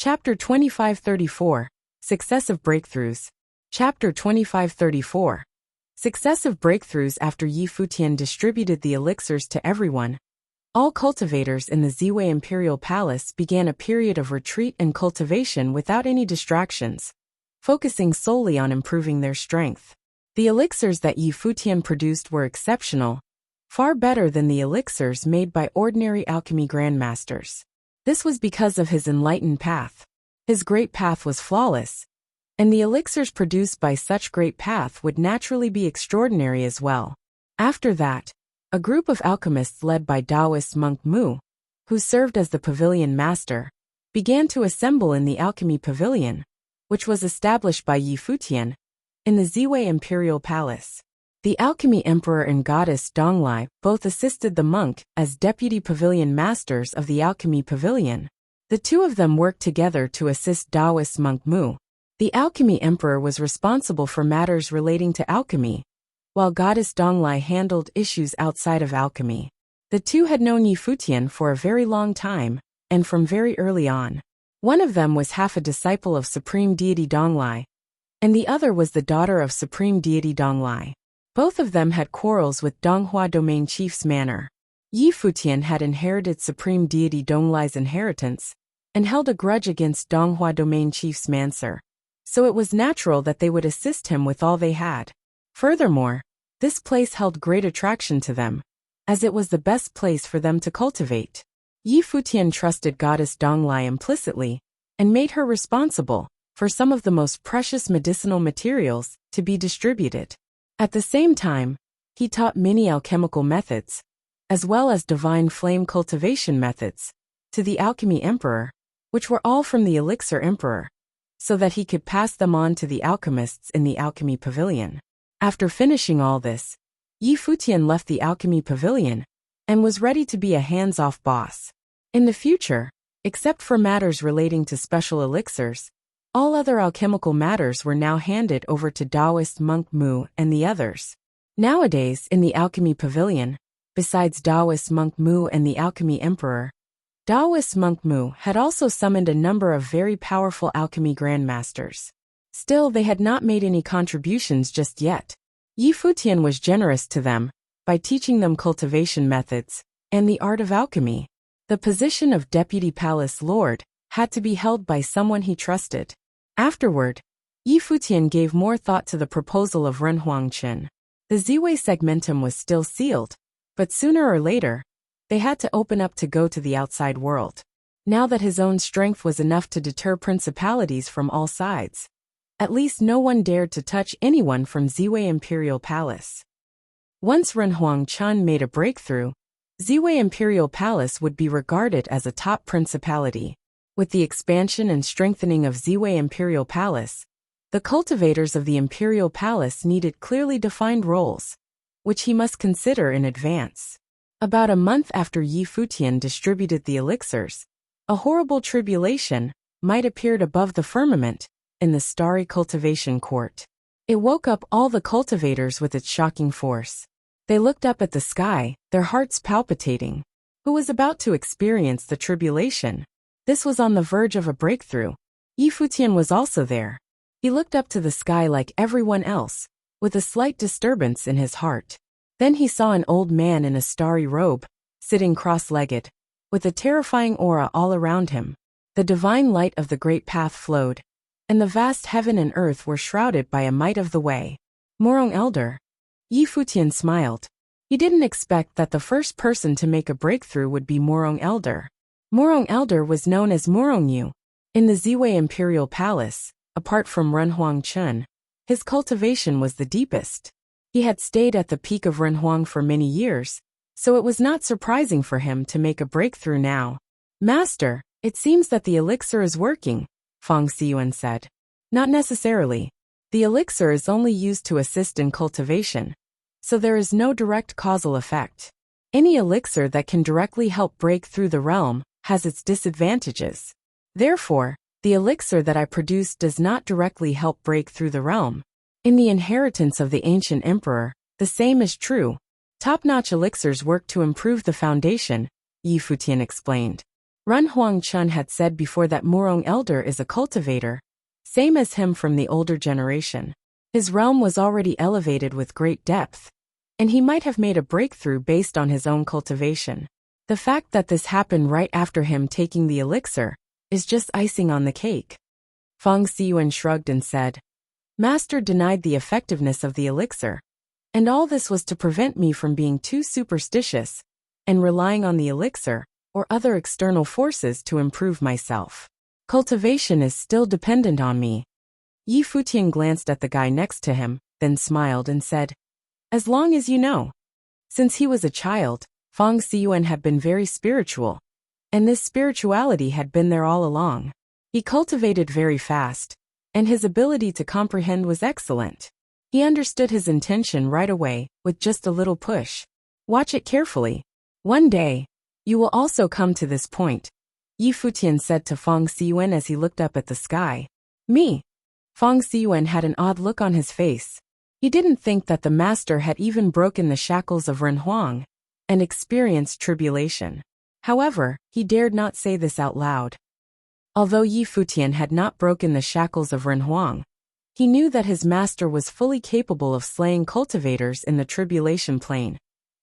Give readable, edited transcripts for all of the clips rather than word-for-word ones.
Chapter 2534. Successive Breakthroughs. Chapter 2534. Successive breakthroughs. After Yi Futian distributed the elixirs to everyone, all cultivators in the Ziwei Imperial Palace began a period of retreat and cultivation without any distractions, focusing solely on improving their strength. The elixirs that Yi Futian produced were exceptional, far better than the elixirs made by ordinary alchemy grandmasters. This was because of his enlightened path. His great path was flawless, and the elixirs produced by such great path would naturally be extraordinary as well. After that, a group of alchemists led by Taoist monk Mu, who served as the pavilion master, began to assemble in the alchemy pavilion, which was established by Yi Futian, in the Ziwei Imperial Palace. The alchemy emperor and goddess Donglai both assisted the monk as deputy pavilion masters of the alchemy pavilion. The two of them worked together to assist Taoist monk Mu. The alchemy emperor was responsible for matters relating to alchemy, while goddess Donglai handled issues outside of alchemy. The two had known Yi Futian for a very long time, and from very early on. One of them was half a disciple of Supreme Deity Donglai, and the other was the daughter of Supreme Deity Donglai. Both of them had quarrels with Donghua Domain Chief's manor. Yi Futian had inherited Supreme Deity Donglai's inheritance, and held a grudge against Donghua Domain Chief's manser, so it was natural that they would assist him with all they had. Furthermore, this place held great attraction to them, as it was the best place for them to cultivate. Yi Futian trusted goddess Donglai implicitly, and made her responsible for some of the most precious medicinal materials to be distributed. At the same time, he taught many alchemical methods, as well as divine flame cultivation methods, to the alchemy emperor, which were all from the elixir emperor, so that he could pass them on to the alchemists in the alchemy pavilion. After finishing all this, Yi Futian left the alchemy pavilion, and was ready to be a hands-off boss. In the future, except for matters relating to special elixirs, all other alchemical matters were now handed over to Taoist monk Mu and the others. Nowadays, in the alchemy pavilion, besides Taoist monk Mu and the alchemy emperor, Taoist monk Mu had also summoned a number of very powerful alchemy grandmasters. Still, they had not made any contributions just yet. Yi Futian was generous to them by teaching them cultivation methods and the art of alchemy. The position of deputy palace lord had to be held by someone he trusted. Afterward, Yi Futian gave more thought to the proposal of Renhuangchen. The Ziwei segmentum was still sealed, but sooner or later, they had to open up to go to the outside world. Now that his own strength was enough to deter principalities from all sides, at least no one dared to touch anyone from Ziwei Imperial Palace. Once Renhuangchen made a breakthrough, Ziwei Imperial Palace would be regarded as a top principality. With the expansion and strengthening of Ziwei Imperial Palace, the cultivators of the Imperial Palace needed clearly defined roles, which he must consider in advance. About a month after Yi Futian distributed the elixirs, a horrible tribulation might appeared above the firmament in the starry cultivation court. It woke up all the cultivators with its shocking force. They looked up at the sky, their hearts palpitating. Who was about to experience the tribulation? This was on the verge of a breakthrough. Yi Futian was also there. He looked up to the sky like everyone else, with a slight disturbance in his heart. Then he saw an old man in a starry robe, sitting cross-legged, with a terrifying aura all around him. The divine light of the great path flowed, and the vast heaven and earth were shrouded by a might of the way. Morong Elder. Yi Futian smiled. He didn't expect that the first person to make a breakthrough would be Morong Elder. Morong Elder was known as Morong Yu. In the Ziwei Imperial Palace, apart from Renhuangchen, his cultivation was the deepest. He had stayed at the peak of Renhuang for many years, so it was not surprising for him to make a breakthrough now. Master, it seems that the elixir is working, Fang Xiyuan said. Not necessarily. The elixir is only used to assist in cultivation, so there is no direct causal effect. Any elixir that can directly help break through the realm has its disadvantages. Therefore, the elixir that I produce does not directly help break through the realm. In the inheritance of the ancient emperor, the same is true. Top-notch elixirs work to improve the foundation, Yi Futian explained. Run Huangchun had said before that Murong Elder is a cultivator, same as him from the older generation. His realm was already elevated with great depth, and he might have made a breakthrough based on his own cultivation. The fact that this happened right after him taking the elixir is just icing on the cake. Fang Xiyuan shrugged and said, Master denied the effectiveness of the elixir, and all this was to prevent me from being too superstitious and relying on the elixir or other external forces to improve myself. Cultivation is still dependent on me. Yi Futian glanced at the guy next to him, then smiled and said, As long as you know. Since he was a child, Fang Xiyuan had been very spiritual, and this spirituality had been there all along. He cultivated very fast, and his ability to comprehend was excellent. He understood his intention right away, with just a little push. Watch it carefully. One day, you will also come to this point, Yi Futian said to Fang Xiyuan as he looked up at the sky. Me? Fang Xiyuan had an odd look on his face. He didn't think that the master had even broken the shackles of Renhuang and experienced tribulation. However, he dared not say this out loud. Although Yi Futian had not broken the shackles of Renhuang, he knew that his master was fully capable of slaying cultivators in the tribulation plane,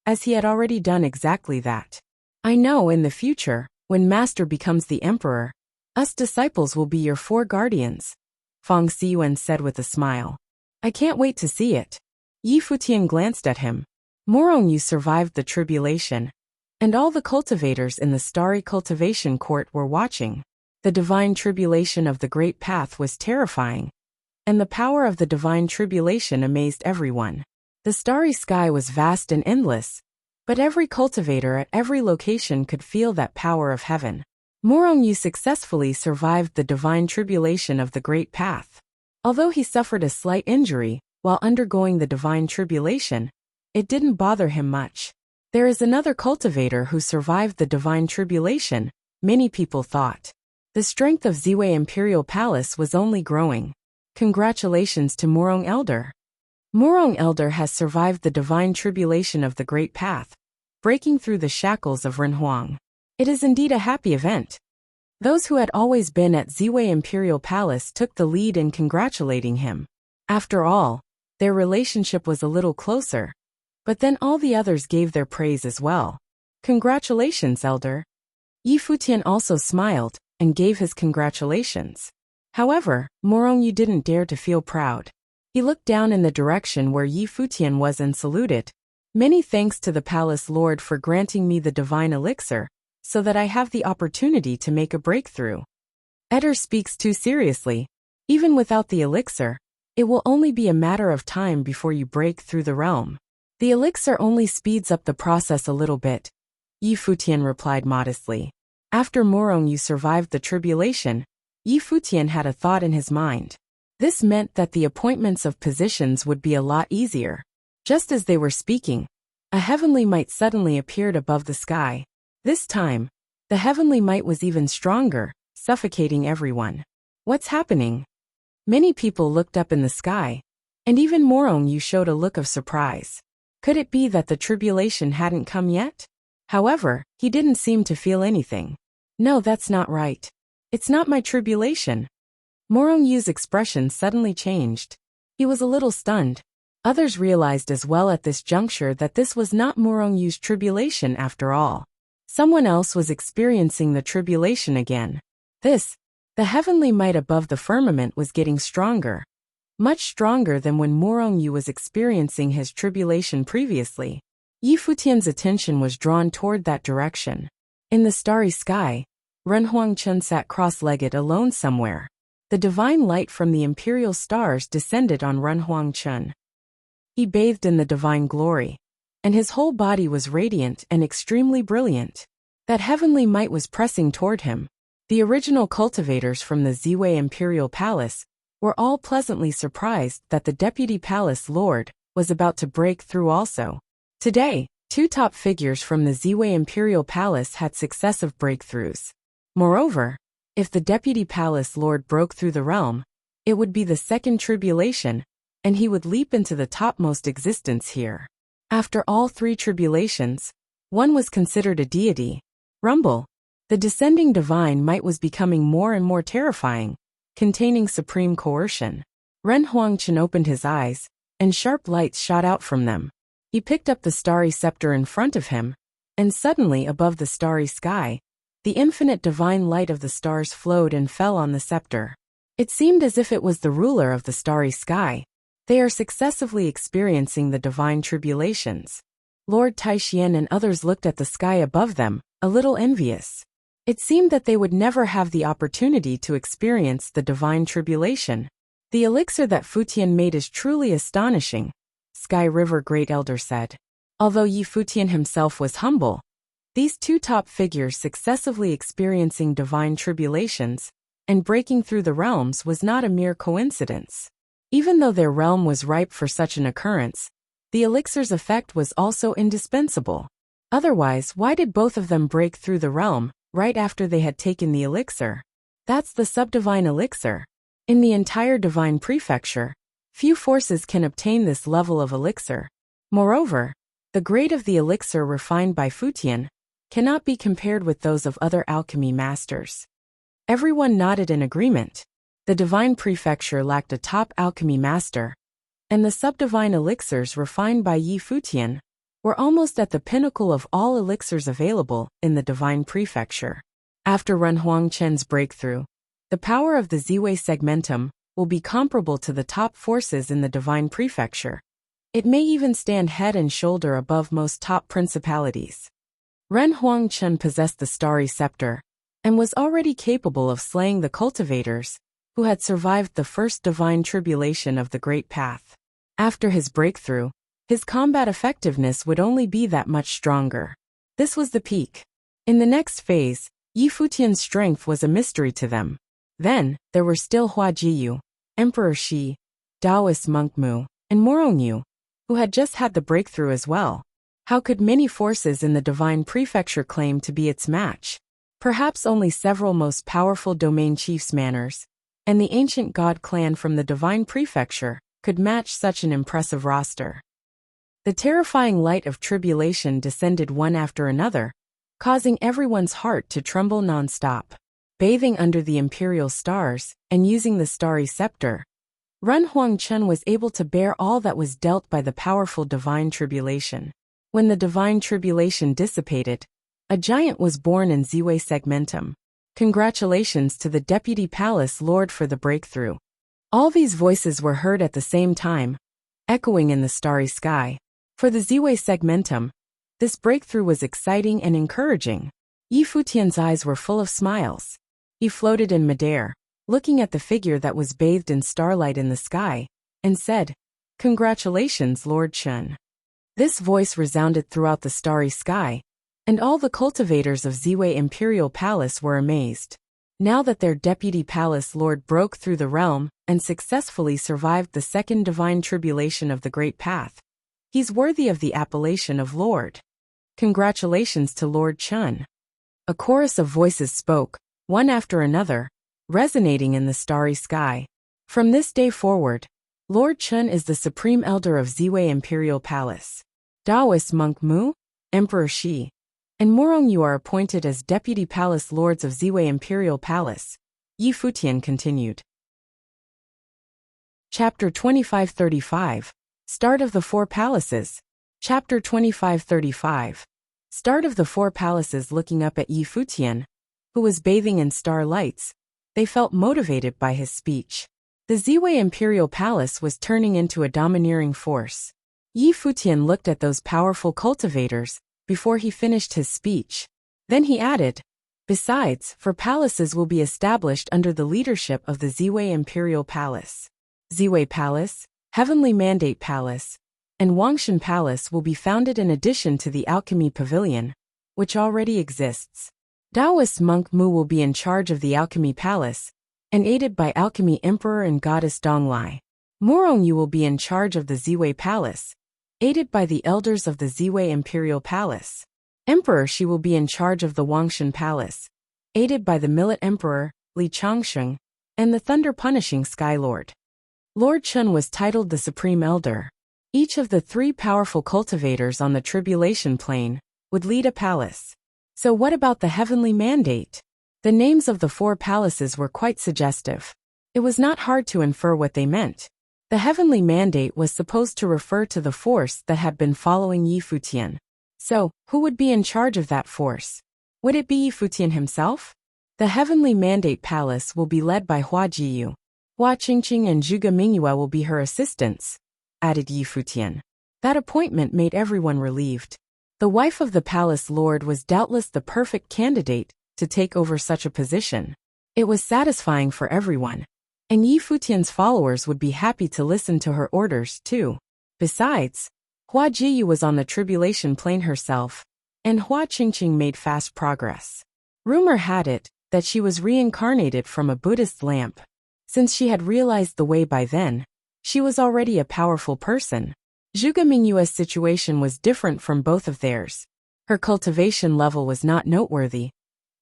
as he had already done exactly that. I know in the future, when master becomes the emperor, us disciples will be your 4 guardians, Fang Xiyuan said with a smile. I can't wait to see it. Yi Futian glanced at him. Murong, you survived the tribulation, and all the cultivators in the starry cultivation court were watching. The divine tribulation of the great path was terrifying, and the power of the divine tribulation amazed everyone. The starry sky was vast and endless, but every cultivator at every location could feel that power of heaven. Murong, you successfully survived the divine tribulation of the great path. Although he suffered a slight injury while undergoing the divine tribulation, it didn't bother him much. There is another cultivator who survived the divine tribulation, many people thought. The strength of Ziwei Imperial Palace was only growing. Congratulations to Murong Elder. Murong Elder has survived the divine tribulation of the great path, breaking through the shackles of Renhuang. It is indeed a happy event. Those who had always been at Ziwei Imperial Palace took the lead in congratulating him. After all, their relationship was a little closer. But then all the others gave their praise as well. Congratulations, Elder. Yi Futian also smiled and gave his congratulations. However, Murong, you didn't dare to feel proud. He looked down in the direction where Yi Futian was and saluted. Many thanks to the Palace Lord for granting me the divine elixir, so that I have the opportunity to make a breakthrough. Eder speaks too seriously. Even without the elixir, it will only be a matter of time before you break through the realm. The elixir only speeds up the process a little bit, Yi Futian replied modestly. After Murong, you survived the tribulation, Yi Futian had a thought in his mind. This meant that the appointments of positions would be a lot easier. Just as they were speaking, a heavenly might suddenly appeared above the sky. This time, the heavenly might was even stronger, suffocating everyone. What's happening? Many people looked up in the sky, and even Murong, you showed a look of surprise. Could it be that the tribulation hadn't come yet? However, he didn't seem to feel anything. No, that's not right. It's not my tribulation. Murong Yu's expression suddenly changed. He was a little stunned. Others realized as well at this juncture that this was not Murong Yu's tribulation after all. Someone else was experiencing the tribulation again. The heavenly might above the firmament was getting stronger. Much stronger than when Murong Yu was experiencing his tribulation previously. Yi Futian's attention was drawn toward that direction. In the starry sky, Ren Huangchun sat cross-legged alone somewhere. The divine light from the imperial stars descended on Ren Huangchun. He bathed in the divine glory, and his whole body was radiant and extremely brilliant. That heavenly might was pressing toward him. The original cultivators from the Ziwei Imperial Palace were all pleasantly surprised that the Deputy Palace Lord was about to break through also. Today, 2 top figures from the Ziwei Imperial Palace had successive breakthroughs. Moreover, if the Deputy Palace Lord broke through the realm, it would be the second tribulation, and he would leap into the topmost existence here. After all 3 tribulations, one was considered a deity. Rumble. The descending divine might was becoming more and more terrifying, containing supreme coercion. Ren Huangchen opened his eyes, and sharp lights shot out from them. He picked up the starry scepter in front of him, and suddenly above the starry sky, the infinite divine light of the stars flowed and fell on the scepter. It seemed as if it was the ruler of the starry sky. They are successively experiencing the divine tribulations. Lord Taixian and others looked at the sky above them, a little envious. It seemed that they would never have the opportunity to experience the divine tribulation. The elixir that Futian made is truly astonishing, Sky River Great Elder said. Although Yi Futian himself was humble, these two top figures successively experiencing divine tribulations and breaking through the realms was not a mere coincidence. Even though their realm was ripe for such an occurrence, the elixir's effect was also indispensable. Otherwise, why did both of them break through the realm right after they had taken the elixir? That's the subdivine elixir. In the entire divine prefecture, few forces can obtain this level of elixir. Moreover, the grade of the elixir refined by Futian cannot be compared with those of other alchemy masters. Everyone nodded in agreement. The divine prefecture lacked a top alchemy master, and the subdivine elixirs refined by Yi Futian were almost at the pinnacle of all elixirs available in the divine prefecture. After Ren Huangchen's breakthrough, the power of the Ziwei segmentum will be comparable to the top forces in the divine prefecture. It may even stand head and shoulder above most top principalities. Ren Huangchen possessed the starry scepter and was already capable of slaying the cultivators who had survived the first divine tribulation of the Great Path. After his breakthrough, his combat effectiveness would only be that much stronger. This was the peak. In the next phase, Yi Futian's strength was a mystery to them. Then, there were still Hua Jiyu, Emperor Shi, Taoist Monk Mu, and Morongyu, who had just had the breakthrough as well. How could many forces in the divine prefecture claim to be its match? Perhaps only several most powerful domain chiefs manners, and the ancient god clan from the divine prefecture could match such an impressive roster. The terrifying light of tribulation descended one after another, causing everyone's heart to tremble non-stop. Bathing under the imperial stars and using the starry scepter, Ren Huangchen was able to bear all that was dealt by the powerful divine tribulation. When the divine tribulation dissipated, a giant was born in Ziwei segmentum. Congratulations to the Deputy Palace Lord for the breakthrough. All these voices were heard at the same time, echoing in the starry sky. For the Ziwei segmentum, this breakthrough was exciting and encouraging. Yi Futian's eyes were full of smiles. He floated in midair, looking at the figure that was bathed in starlight in the sky, and said, "Congratulations, Lord Chen." This voice resounded throughout the starry sky, and all the cultivators of Ziwei Imperial Palace were amazed. Now that their Deputy Palace Lord broke through the realm and successfully survived the second divine tribulation of the Great Path, he's worthy of the appellation of Lord. Congratulations to Lord Chen. A chorus of voices spoke, one after another, resonating in the starry sky. From this day forward, Lord Chen is the Supreme Elder of Ziwei Imperial Palace. Taoist Monk Mu, Emperor Shi, and Morongyu are appointed as Deputy Palace Lords of Ziwei Imperial Palace, Yi Futian continued. Chapter 2535. Start of the Four Palaces. Chapter 2535. Start of the Four Palaces. Looking up at Yi Futian, who was bathing in starlights, they felt motivated by his speech. The Ziwei Imperial Palace was turning into a domineering force. Yi Futian looked at those powerful cultivators before he finished his speech. Then he added, "Besides, four palaces will be established under the leadership of the Ziwei Imperial Palace. Ziwei Palace, Heavenly Mandate Palace, and Wangshan Palace will be founded in addition to the Alchemy Pavilion, which already exists. Taoist Monk Mu will be in charge of the Alchemy Palace, and aided by Alchemy Emperor and Goddess Donglai. Morongyu will be in charge of the Ziwei Palace, aided by the elders of the Ziwei Imperial Palace. Emperor Shi will be in charge of the Wangshan Palace, aided by the Millet Emperor, Li Changsheng, and the thunder-punishing Sky Lord. Lord Chen was titled the Supreme Elder. Each of the three powerful cultivators on the Tribulation Plane would lead a palace. So what about the heavenly mandate? The names of the 4 palaces were quite suggestive. It was not hard to infer what they meant. The heavenly mandate was supposed to refer to the force that had been following Yi Futian. So, who would be in charge of that force? Would it be Yi Futian himself? The heavenly mandate palace will be led by Hua Jiyu. Hua Qingqing and Zhuge Mingyue will be her assistants, added Yi Futian. That appointment made everyone relieved. The wife of the palace lord was doubtless the perfect candidate to take over such a position. It was satisfying for everyone. And Yi Futian's followers would be happy to listen to her orders, too. Besides, Hua Jiyu was on the tribulation plane herself, and Hua Qingqing made fast progress. Rumor had it that she was reincarnated from a Buddhist lamp. Since she had realized the way by then, she was already a powerful person. Zhuge Mingyue's situation was different from both of theirs. Her cultivation level was not noteworthy,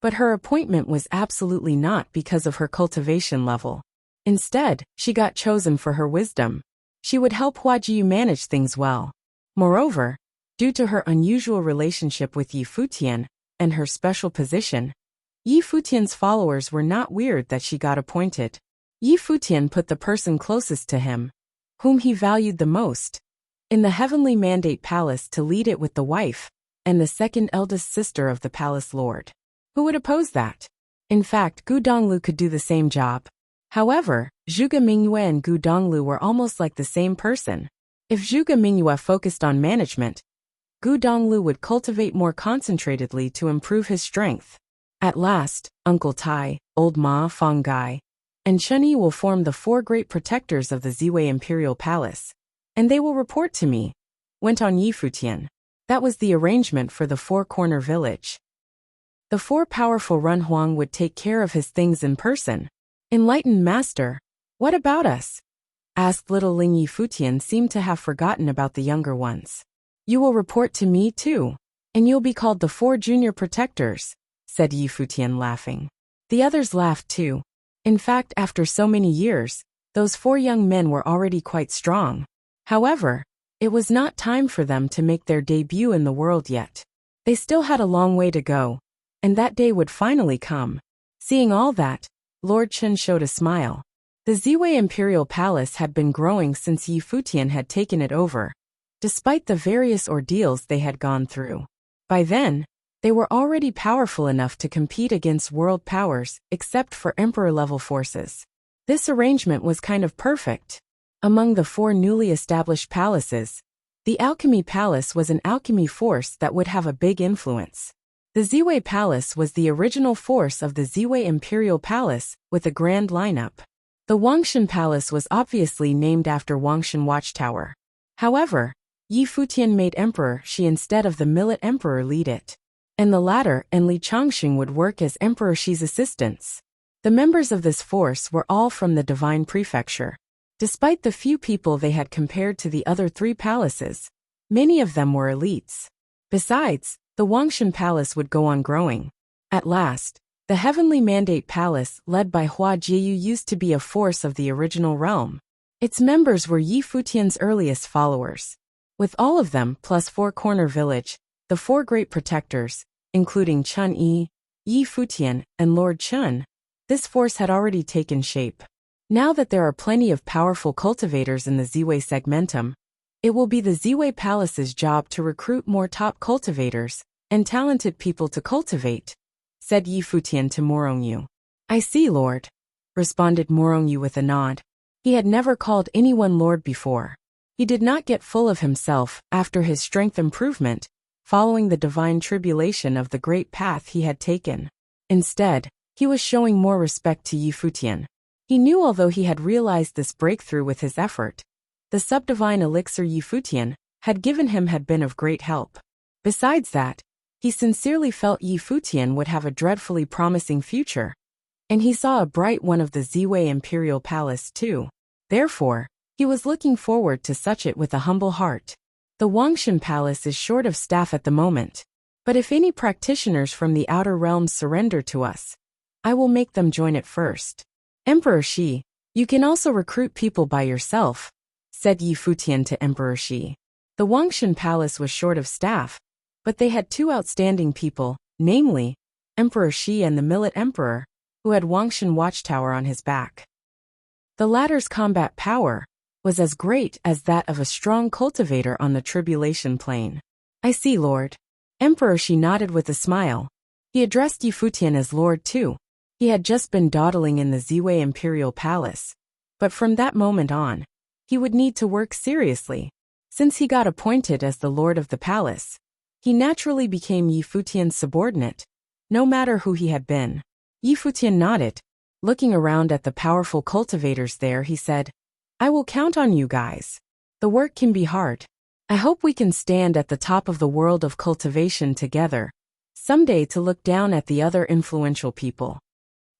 but her appointment was absolutely not because of her cultivation level. Instead, she got chosen for her wisdom. She would help Hua Jiyu manage things well. Moreover, due to her unusual relationship with Yi Futian and her special position, Yi Futian's followers were not weird that she got appointed. Yi Futian put the person closest to him, whom he valued the most, in the heavenly mandate palace to lead it with the wife and the second eldest sister of the palace lord. Who would oppose that? In fact, Gu Donglu could do the same job. However, Zhuge Mingyue and Gu Donglu were almost like the same person. If Zhuge Mingyue focused on management, Gu Donglu would cultivate more concentratedly to improve his strength. At last, Uncle Tai, Old Ma Feng Gai, and Chunyi will form the 4 great protectors of the Ziwei Imperial Palace, and they will report to me, went on Yi Futian. That was the arrangement for the 4-corner village. The 4 powerful Run Huang would take care of his things in person. Enlightened Master, what about us? Asked little Ling. Yi Futian seemed to have forgotten about the younger ones. You will report to me too, and you'll be called the 4 junior protectors, said Yi Futian laughing. The others laughed too. In fact, after so many years, those 4 young men were already quite strong. However, it was not time for them to make their debut in the world yet. They still had a long way to go, and that day would finally come. Seeing all that, Lord Chen showed a smile. The Ziwei Imperial Palace had been growing since Yi Futian had taken it over, despite the various ordeals they had gone through. By then, they were already powerful enough to compete against world powers, except for emperor-level forces. This arrangement was kind of perfect. Among the 4 newly established palaces, the Alchemy Palace was an alchemy force that would have a big influence. The Ziwei Palace was the original force of the Ziwei Imperial Palace, with a grand lineup. The Wangshan Palace was obviously named after Wangshan Watchtower. However, Yi Futian made Emperor Shi instead of the Millet Emperor lead it. And the latter and Li Changxing would work as Emperor Shi's assistants. The members of this force were all from the Divine Prefecture. Despite the few people they had compared to the other 3 palaces, many of them were elites. Besides, the Wangshan Palace would go on growing. At last, the Heavenly Mandate Palace, led by Hua Jiyu, used to be a force of the original realm. Its members were Yi Futian's earliest followers. With all of them, plus 4-corner village, the 4 great protectors, including Chun Yi, Yi Futian, and Lord Chun, this force had already taken shape. Now that there are plenty of powerful cultivators in the Ziwei segmentum, it will be the Ziwei Palace's job to recruit more top cultivators and talented people to cultivate, said Yi Futian to Morongyu. I see, Lord, responded Morongyu with a nod. He had never called anyone Lord before. He did not get full of himself after his strength improvement, following the divine tribulation of the great path he had taken. Instead, he was showing more respect to Yi Futian. He knew although he had realized this breakthrough with his effort, the subdivine elixir Yi Futian had given him had been of great help. Besides that, he sincerely felt Yi Futian would have a dreadfully promising future, and he saw a bright one of the Ziwei Imperial Palace too. Therefore, he was looking forward to such it with a humble heart. The Wangshan Palace is short of staff at the moment, but if any practitioners from the outer realms surrender to us, I will make them join it first. Emperor Shi, you can also recruit people by yourself, said Yi Futian to Emperor Shi. The Wangshan Palace was short of staff, but they had 2 outstanding people, namely, Emperor Shi and the Millet Emperor, who had Wangshan Watchtower on his back. The latter's combat power was as great as that of a strong cultivator on the tribulation plain. I see, Lord. Emperor Shi nodded with a smile. He addressed Yi Futian as Lord too. He had just been dawdling in the Ziwei Imperial Palace, but from that moment on, he would need to work seriously. Since he got appointed as the Lord of the Palace, he naturally became Yi Futian's subordinate, no matter who he had been. Yi Futian nodded. Looking around at the powerful cultivators there, he said, I will count on you guys. The work can be hard. I hope we can stand at the top of the world of cultivation together, someday to look down at the other influential people.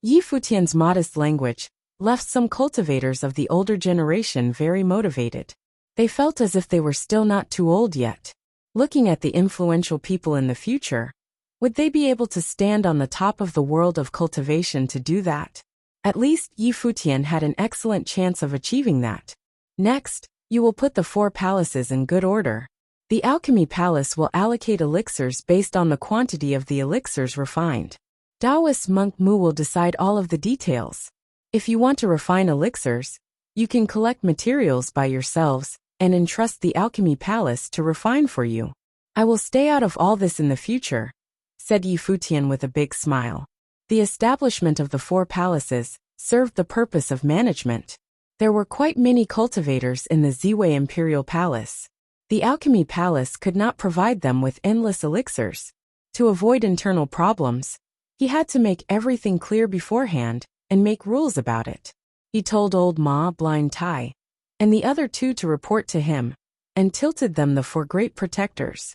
Yi Futian's modest language left some cultivators of the older generation very motivated. They felt as if they were still not too old yet. Looking at the influential people in the future, would they be able to stand on the top of the world of cultivation to do that? At least Yi Futian had an excellent chance of achieving that. Next, you will put the 4 palaces in good order. The Alchemy Palace will allocate elixirs based on the quantity of the elixirs refined. Taoist monk Mu will decide all of the details. If you want to refine elixirs, you can collect materials by yourselves and entrust the Alchemy Palace to refine for you. I will stay out of all this in the future, said Yi Futian with a big smile. The establishment of the 4 palaces served the purpose of management. There were quite many cultivators in the Ziwei Imperial Palace. The Alchemy Palace could not provide them with endless elixirs. To avoid internal problems, he had to make everything clear beforehand and make rules about it. He told old Ma Blind Tai and the other 2 to report to him, and tilted them the 4 great protectors.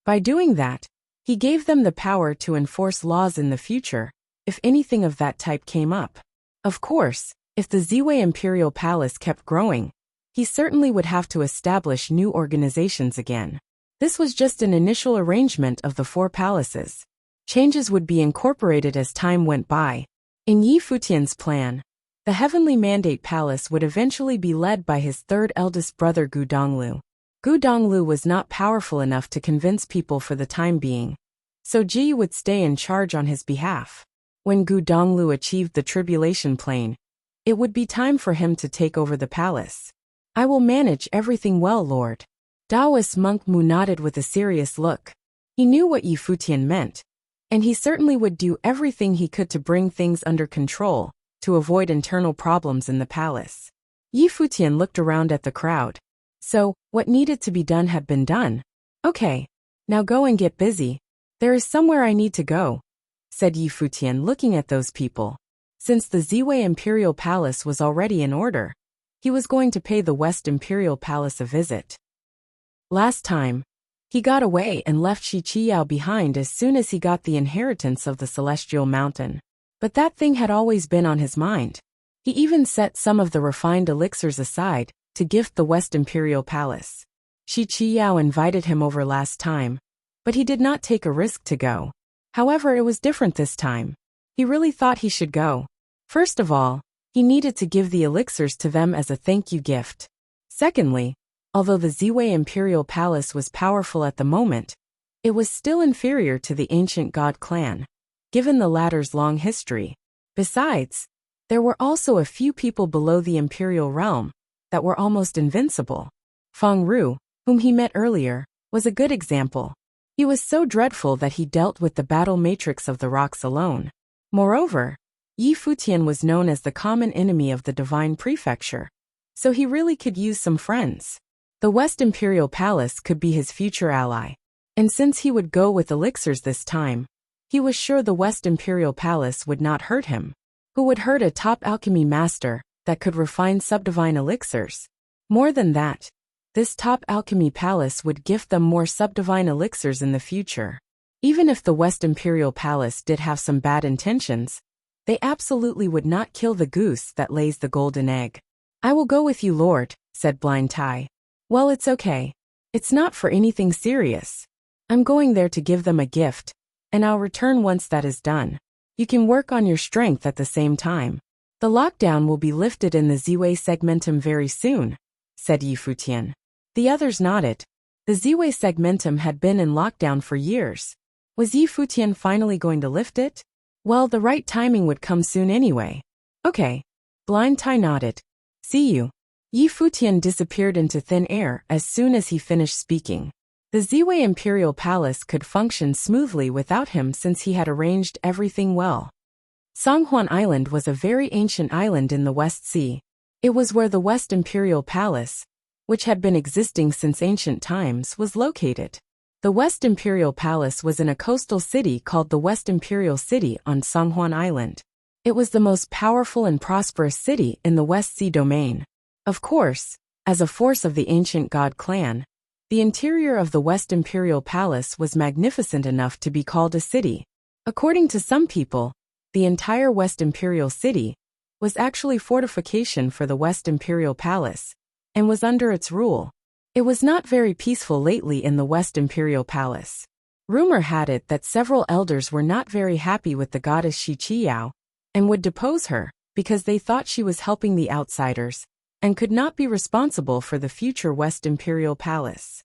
By doing that, he gave them the power to enforce laws in the future, if anything of that type came up. Of course, if the Ziwei Imperial Palace kept growing, he certainly would have to establish new organizations again. This was just an initial arrangement of the 4 palaces. Changes would be incorporated as time went by. In Yi Futian's plan, the Heavenly Mandate Palace would eventually be led by his 3rd eldest brother Gu Donglu. Gu Donglu was not powerful enough to convince people for the time being, so Ji would stay in charge on his behalf. When Gu Donglu achieved the tribulation plane, it would be time for him to take over the palace. I will manage everything well, Lord. Taoist monk Mu nodded with a serious look. He knew what Yi Futian meant, and he certainly would do everything he could to bring things under control, to avoid internal problems in the palace. Yi Futian looked around at the crowd. So, what needed to be done had been done. Okay, now go and get busy. There is somewhere I need to go, said Yi Futian looking at those people. Since the Ziwei Imperial Palace was already in order, he was going to pay the West Imperial Palace a visit. Last time, he got away and left Shi Qiyao behind as soon as he got the inheritance of the Celestial Mountain. But that thing had always been on his mind. He even set some of the refined elixirs aside to gift the West Imperial Palace. Shi Qiyao invited him over last time, but he did not take a risk to go. However, it was different this time. He really thought he should go. First of all, he needed to give the elixirs to them as a thank you gift. Secondly, although the Ziwei Imperial Palace was powerful at the moment, it was still inferior to the ancient god clan, given the latter's long history. Besides, there were also a few people below the imperial realm that were almost invincible. Feng Ru, whom he met earlier, was a good example. He was so dreadful that he dealt with the battle matrix of the rocks alone. Moreover, Yi Futian was known as the common enemy of the Divine Prefecture, so he really could use some friends. The West Imperial Palace could be his future ally, and since he would go with elixirs this time, he was sure the West Imperial Palace would not hurt him. Who would hurt a top alchemy master that could refine subdivine elixirs? More than that, this top alchemy palace would gift them more subdivine elixirs in the future. Even if the West Imperial Palace did have some bad intentions, they absolutely would not kill the goose that lays the golden egg. I will go with you, Lord, said Blind Tai. Well, it's okay. It's not for anything serious. I'm going there to give them a gift, and I'll return once that is done. You can work on your strength at the same time. The lockdown will be lifted in the Ziwei segmentum very soon, said Yi Futian. The others nodded. The Ziwei segmentum had been in lockdown for years, Was Yi Futian finally going to lift it? Well, the right timing would come soon anyway. Okay. Blind Tai nodded. See you. Yi Futian disappeared into thin air as soon as he finished speaking. The Ziwei Imperial Palace could function smoothly without him since he had arranged everything well. Songhuan Island was a very ancient island in the West Sea. It was where the West Imperial Palace, which had been existing since ancient times, was located. The West Imperial Palace was in a coastal city called the West Imperial City on Songhuan Island. It was the most powerful and prosperous city in the West Sea domain. Of course, as a force of the ancient god clan, the interior of the West Imperial Palace was magnificent enough to be called a city. According to some people, the entire West Imperial City was actually fortification for the West Imperial Palace, and was under its rule. It was not very peaceful lately in the West Imperial Palace. Rumor had it that several elders were not very happy with the goddess Shi Qiyao, and would depose her, because they thought she was helping the outsiders, and could not be responsible for the future West Imperial Palace.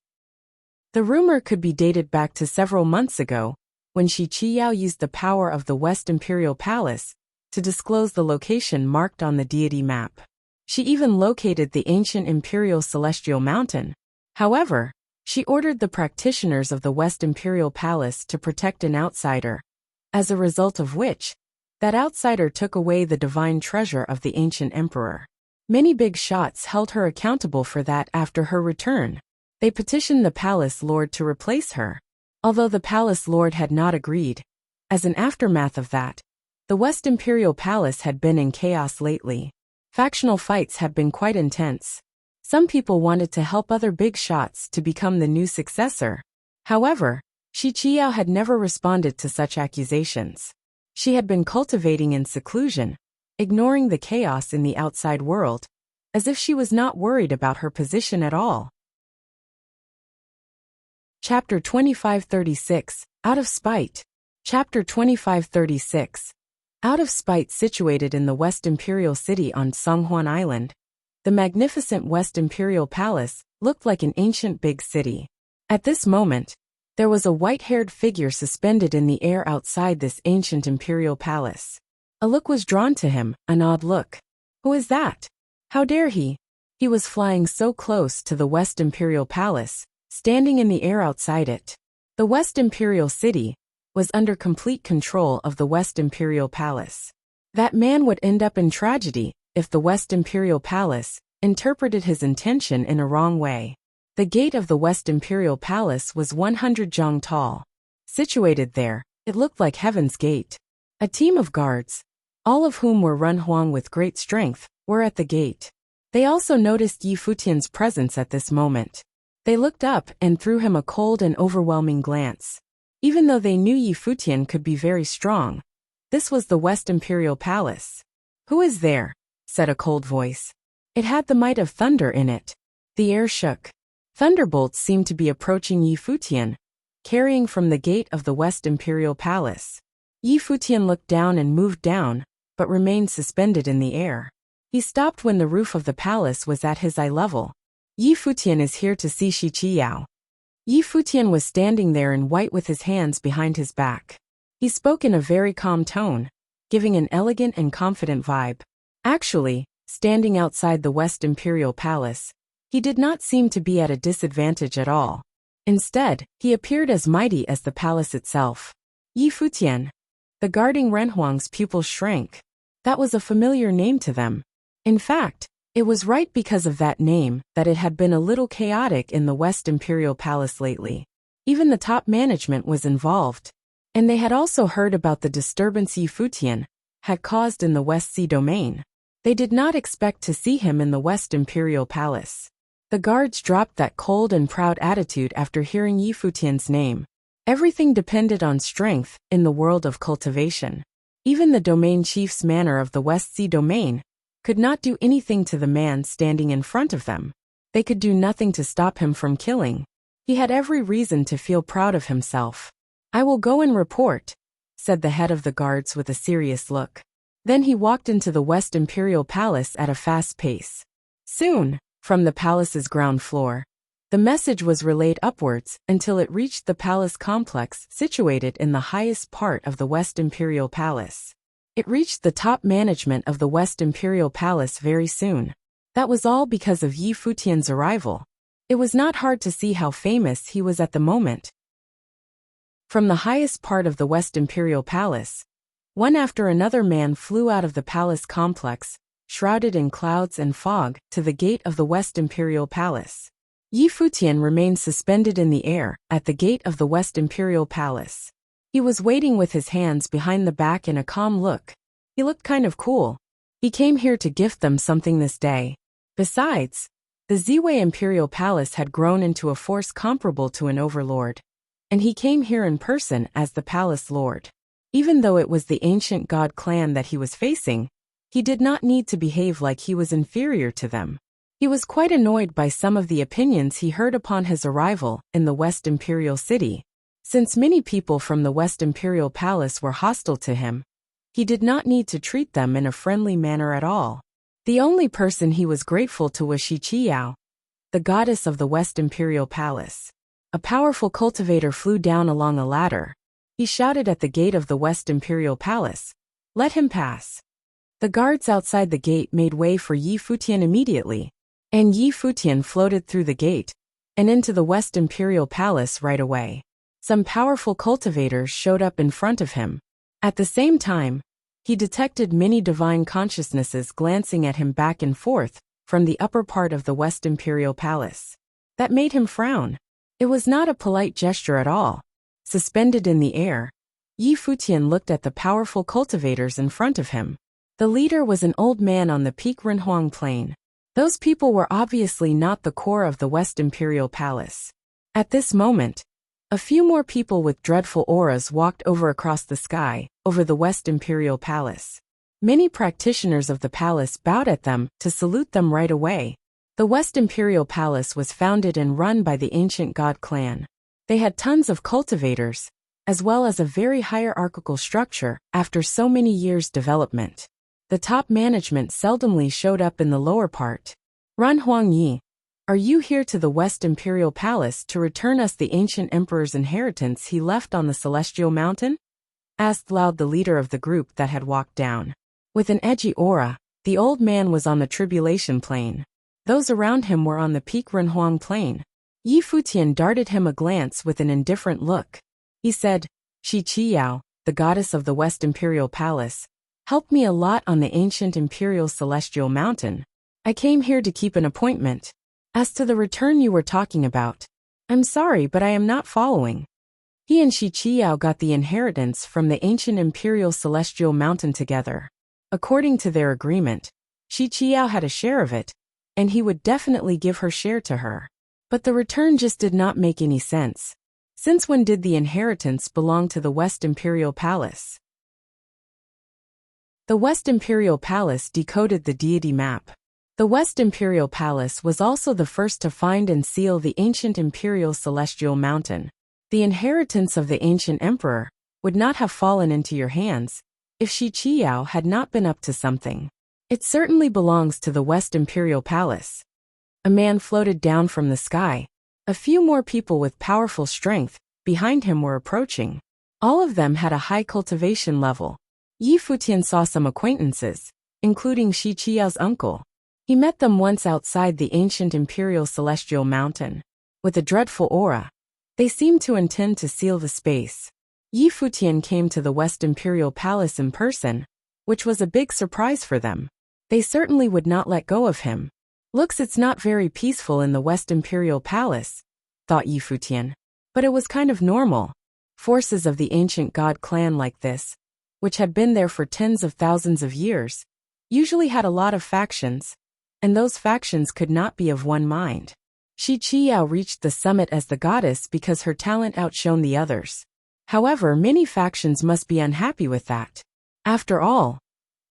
The rumor could be dated back to several months ago, when Shi Qiyao used the power of the West Imperial Palace to disclose the location marked on the deity map. She even located the ancient Imperial Celestial Mountain. However, she ordered the practitioners of the West Imperial Palace to protect an outsider, as a result of which, that outsider took away the divine treasure of the ancient emperor. Many big shots held her accountable for that after her return. They petitioned the palace lord to replace her. Although the palace lord had not agreed, as an aftermath of that, the West Imperial Palace had been in chaos lately. Factional fights have been quite intense. Some people wanted to help other big shots to become the new successor. However, Shi Qiyao had never responded to such accusations. She had been cultivating in seclusion, ignoring the chaos in the outside world, as if she was not worried about her position at all. Chapter 2536, Out of Spite. Chapter 2536. Out of Spite. Situated in the West Imperial City on Songhuan Island, the magnificent West Imperial Palace looked like an ancient big city. At this moment, there was a white-haired figure suspended in the air outside this ancient imperial palace. A look was drawn to him, an odd look. Who is that? How dare he? He was flying so close to the West Imperial Palace, standing in the air outside it. The West Imperial City was under complete control of the West Imperial Palace. That man would end up in tragedy if the West Imperial Palace interpreted his intention in a wrong way. The gate of the West Imperial Palace was 100 zhang tall. Situated there, it looked like Heaven's Gate. A team of guards, all of whom were run Huang with great strength, were at the gate. They also noticed Yi Futian's presence at this moment. They looked up and threw him a cold and overwhelming glance. Even though they knew Yi Futian could be very strong, this was the West Imperial Palace. "Who is there?" said a cold voice. It had the might of thunder in it. The air shook. Thunderbolts seemed to be approaching Yi Futian, carrying from the gate of the West Imperial Palace. Yi Futian looked down and moved down, but remained suspended in the air. He stopped when the roof of the palace was at his eye level. Yi Futian is here to see Shi Qiyao. Yi Futian was standing there in white with his hands behind his back. He spoke in a very calm tone, giving an elegant and confident vibe. Actually, standing outside the West Imperial Palace, he did not seem to be at a disadvantage at all. Instead, he appeared as mighty as the palace itself. Yi Futian. The guarding Renhuang's pupils shrank. That was a familiar name to them. In fact, it was right because of that name that it had been a little chaotic in the West Imperial Palace lately. Even the top management was involved. And they had also heard about the disturbance Yi Futian had caused in the West Sea domain. They did not expect to see him in the West Imperial Palace. The guards dropped that cold and proud attitude after hearing Yi Futian's name. Everything depended on strength in the world of cultivation. Even the domain chief's manor of the West Sea domain could not do anything to the man standing in front of them. They could do nothing to stop him from killing. He had every reason to feel proud of himself. "I will go and report," said the head of the guards with a serious look. Then he walked into the West Imperial Palace at a fast pace. Soon, from the palace's ground floor, The message was relayed upwards until it reached the palace complex situated in the highest part of the West Imperial Palace. It reached the top management of the West Imperial Palace very soon. That was all because of Yi Futian's arrival. It was not hard to see how famous he was at the moment. From the highest part of the West Imperial Palace, one after another man flew out of the palace complex, shrouded in clouds and fog, to the gate of the West Imperial Palace. Yi Futian remained suspended in the air, at the gate of the West Imperial Palace. He was waiting with his hands behind the back in a calm look. He looked kind of cool. He came here to gift them something this day. Besides, the Ziwei Imperial Palace had grown into a force comparable to an overlord. And he came here in person as the palace lord. Even though it was the ancient god clan that he was facing, he did not need to behave like he was inferior to them. He was quite annoyed by some of the opinions he heard upon his arrival in the West Imperial City. Since many people from the West Imperial Palace were hostile to him, he did not need to treat them in a friendly manner at all. The only person he was grateful to was Qiao, the goddess of the West Imperial Palace. A powerful cultivator flew down along a ladder. He shouted at the gate of the West Imperial Palace, "Let him pass." The guards outside the gate made way for Yi Futian immediately, and Yi Futian floated through the gate and into the West Imperial Palace right away. Some powerful cultivators showed up in front of him. At the same time, he detected many divine consciousnesses glancing at him back and forth from the upper part of the West Imperial Palace. That made him frown. It was not a polite gesture at all. Suspended in the air, Yi Futian looked at the powerful cultivators in front of him. The leader was an old man on the peak Renhuang Plain. Those people were obviously not the core of the West Imperial Palace. At this moment, a few more people with dreadful auras walked over across the sky, over the West Imperial Palace. Many practitioners of the palace bowed at them to salute them right away. The West Imperial Palace was founded and run by the ancient god clan. They had tons of cultivators, as well as a very hierarchical structure after so many years' development. The top management seldomly showed up in the lower part. "Ran Huangyi, are you here to the West Imperial Palace to return us the ancient emperor's inheritance he left on the Celestial Mountain?" asked loud the leader of the group that had walked down. With an edgy aura, the old man was on the Tribulation Plain. Those around him were on the peak Renhuang Plain. Yi Futian darted him a glance with an indifferent look. He said, "Qiao, the goddess of the West Imperial Palace, helped me a lot on the ancient Imperial Celestial Mountain. I came here to keep an appointment. As to the return you were talking about, I'm sorry but I am not following." He and Qiao got the inheritance from the ancient Imperial Celestial Mountain together. According to their agreement, Qiao had a share of it, and he would definitely give her share to her. But the return just did not make any sense. Since when did the inheritance belong to the West Imperial Palace? The West Imperial Palace decoded the deity map. The West Imperial Palace was also the first to find and seal the ancient Imperial Celestial Mountain. The inheritance of the ancient emperor would not have fallen into your hands if Qiao had not been up to something. It certainly belongs to the West Imperial Palace. A man floated down from the sky. A few more people with powerful strength behind him were approaching. All of them had a high cultivation level. Yi Futian saw some acquaintances, including Qiao's uncle. He met them once outside the ancient Imperial Celestial Mountain. With a dreadful aura, they seemed to intend to seal the space. Yi Futian came to the West Imperial Palace in person, which was a big surprise for them. They certainly would not let go of him. "Looks it's not very peaceful in the West Imperial Palace," thought Yi Futian. But it was kind of normal. Forces of the ancient god clan like this, which had been there for tens of thousands of years, usually had a lot of factions, and those factions could not be of one mind. Qiao reached the summit as the goddess because her talent outshone the others. However, many factions must be unhappy with that. After all,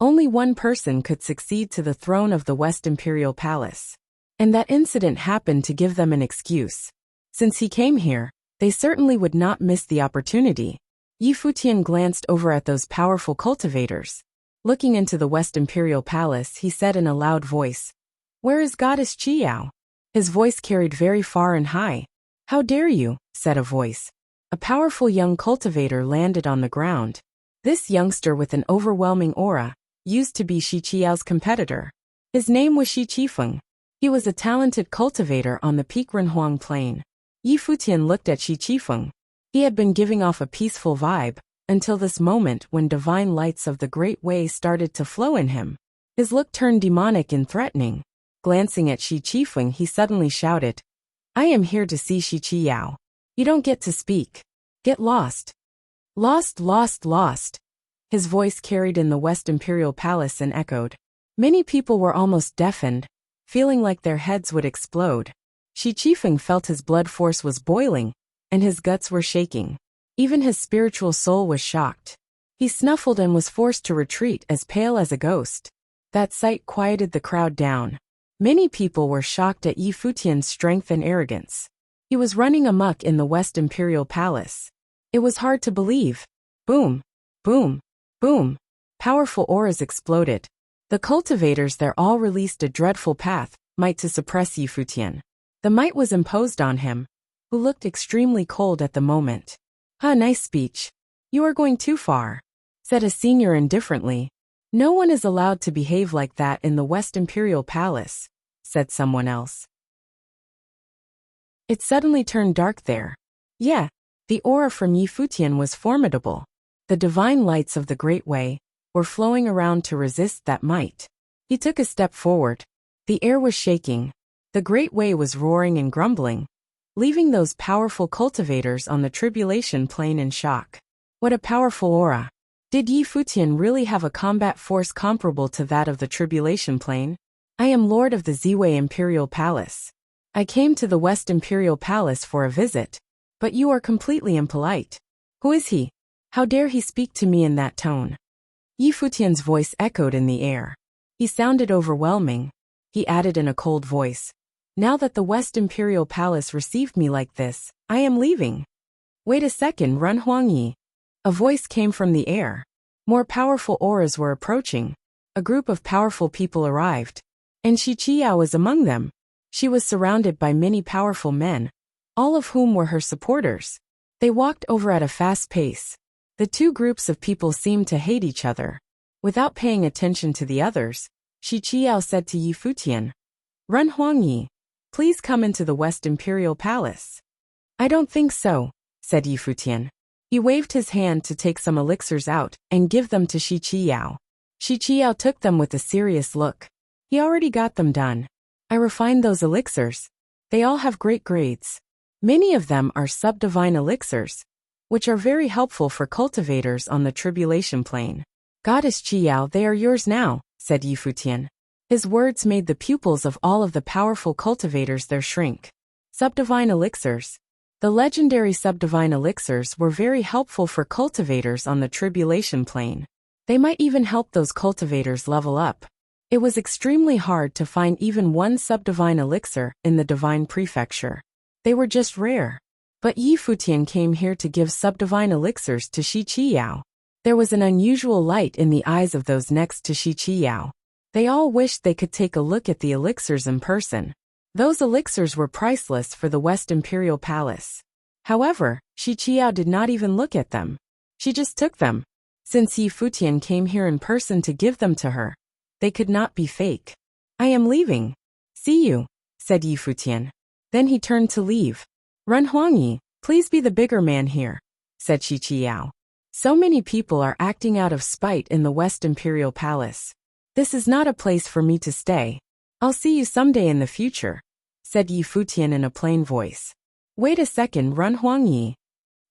only one person could succeed to the throne of the West Imperial Palace. And that incident happened to give them an excuse. Since he came here, they certainly would not miss the opportunity. Yi Futian glanced over at those powerful cultivators. Looking into the West Imperial Palace, he said in a loud voice, "Where is Goddess Qiao?" His voice carried very far and high. "How dare you?" said a voice. A powerful young cultivator landed on the ground. This youngster with an overwhelming aura used to be Shi Qiao's competitor. His name was Shi Qifeng. He was a talented cultivator on the peak Renhuang Plain. Yi Futian looked at Shi Qifeng. He had been giving off a peaceful vibe until this moment when divine lights of the Great Way started to flow in him. His look turned demonic and threatening. Glancing at Shi Qifeng, he suddenly shouted, "I am here to see Shi Qiao. You don't get to speak. Get lost." "Lost, lost, lost." His voice carried in the West Imperial Palace and echoed. Many people were almost deafened, feeling like their heads would explode. Shi Qifeng felt his blood force was boiling, and his guts were shaking. Even his spiritual soul was shocked. He snuffled and was forced to retreat as pale as a ghost. That sight quieted the crowd down. Many people were shocked at Yi Futian's strength and arrogance. He was running amok in the West Imperial Palace. It was hard to believe. Boom, boom, boom. Powerful auras exploded. The cultivators there all released a dreadful might to suppress Yi Futian. The might was imposed on him, who looked extremely cold at the moment. Nice speech. You are going too far," said a senior indifferently. "No one is allowed to behave like that in the West Imperial Palace," said someone else. It suddenly turned dark there. Yeah, the aura from Yi Futian was formidable. The divine lights of the Great Way were flowing around to resist that might. He took a step forward. The air was shaking. The Great Way was roaring and grumbling, leaving those powerful cultivators on the tribulation plain in shock. What a powerful aura! Did Yi Futian really have a combat force comparable to that of the tribulation plain? "I am Lord of the Ziwei Imperial Palace. I came to the West Imperial Palace for a visit. But you are completely impolite. Who is he? How dare he speak to me in that tone?" Yi Futian's voice echoed in the air. He sounded overwhelming. He added in a cold voice, "Now that the West Imperial Palace received me like this, I am leaving." "Wait a second, Run Huangyi." A voice came from the air. More powerful auras were approaching. A group of powerful people arrived, and Shi Qiao was among them. She was surrounded by many powerful men, all of whom were her supporters. They walked over at a fast pace. The two groups of people seemed to hate each other. Without paying attention to the others, Shi Qiao said to Yi Futian, "Run Huangyi, please come into the West Imperial Palace." "I don't think so," said Yi Futian. He waved his hand to take some elixirs out and give them to Shi Qiao. Shi Qiao took them with a serious look. He already got them done. "I refined those elixirs. They all have great grades. Many of them are sub-divine elixirs, which are very helpful for cultivators on the tribulation plane." "Goddess Qiao, they are yours now," said Yi Futian. His words made the pupils of all of the powerful cultivators there shrink. Subdivine elixirs. The legendary subdivine elixirs were very helpful for cultivators on the tribulation plane. They might even help those cultivators level up. It was extremely hard to find even one subdivine elixir in the divine prefecture. They were just rare. But Yi Futian came here to give subdivine elixirs to Shi Qiao. There was an unusual light in the eyes of those next to Shi Qiao. They all wished they could take a look at the elixirs in person. Those elixirs were priceless for the West Imperial Palace. However, Shi Qiao did not even look at them. She just took them. Since Yi Futian came here in person to give them to her, they could not be fake. "I am leaving. See you," said Yi Futian. Then he turned to leave. "Run Huangyi, please be the bigger man here," said Shi Qiao. "So many people are acting out of spite in the West Imperial Palace. This is not a place for me to stay. I'll see you someday in the future," said Yi Futian in a plain voice. "Wait a second, Run Huangyi."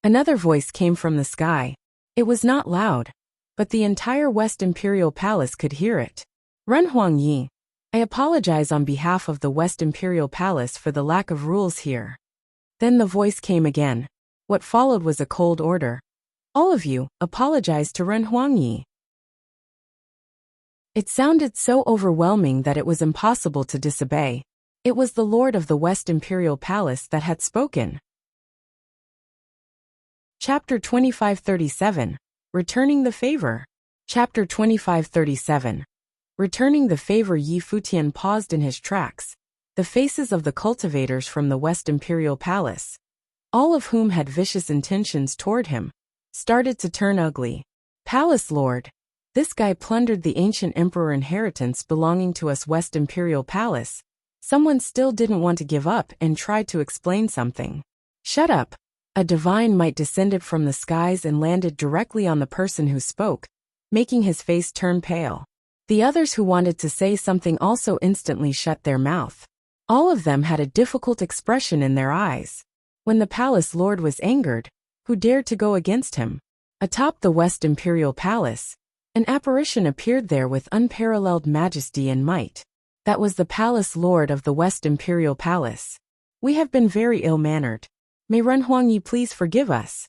Another voice came from the sky. It was not loud, but the entire West Imperial Palace could hear it. "Run Huangyi, I apologize on behalf of the West Imperial Palace for the lack of rules here." Then the voice came again. What followed was a cold order. "All of you, apologize to Run Huangyi." It sounded so overwhelming that it was impossible to disobey. It was the Lord of the West Imperial Palace that had spoken. Chapter 2537. Returning the Favor. Chapter 2537. Returning the Favor. Yi Futian paused in his tracks. the faces of the cultivators from the West Imperial Palace, all of whom had vicious intentions toward him, started to turn ugly. Palace Lord, this guy plundered the ancient emperor inheritance belonging to us West Imperial Palace. Someone still didn't want to give up and tried to explain something. Shut up. A divine might descended from the skies and landed directly on the person who spoke, making his face turn pale. The others who wanted to say something also instantly shut their mouth. All of them had a difficult expression in their eyes. When the palace lord was angered, who dared to go against him? Atop the West Imperial Palace, an apparition appeared there with unparalleled majesty and might. That was the palace lord of the West Imperial Palace. We have been very ill-mannered. May Renhuangyi please forgive us.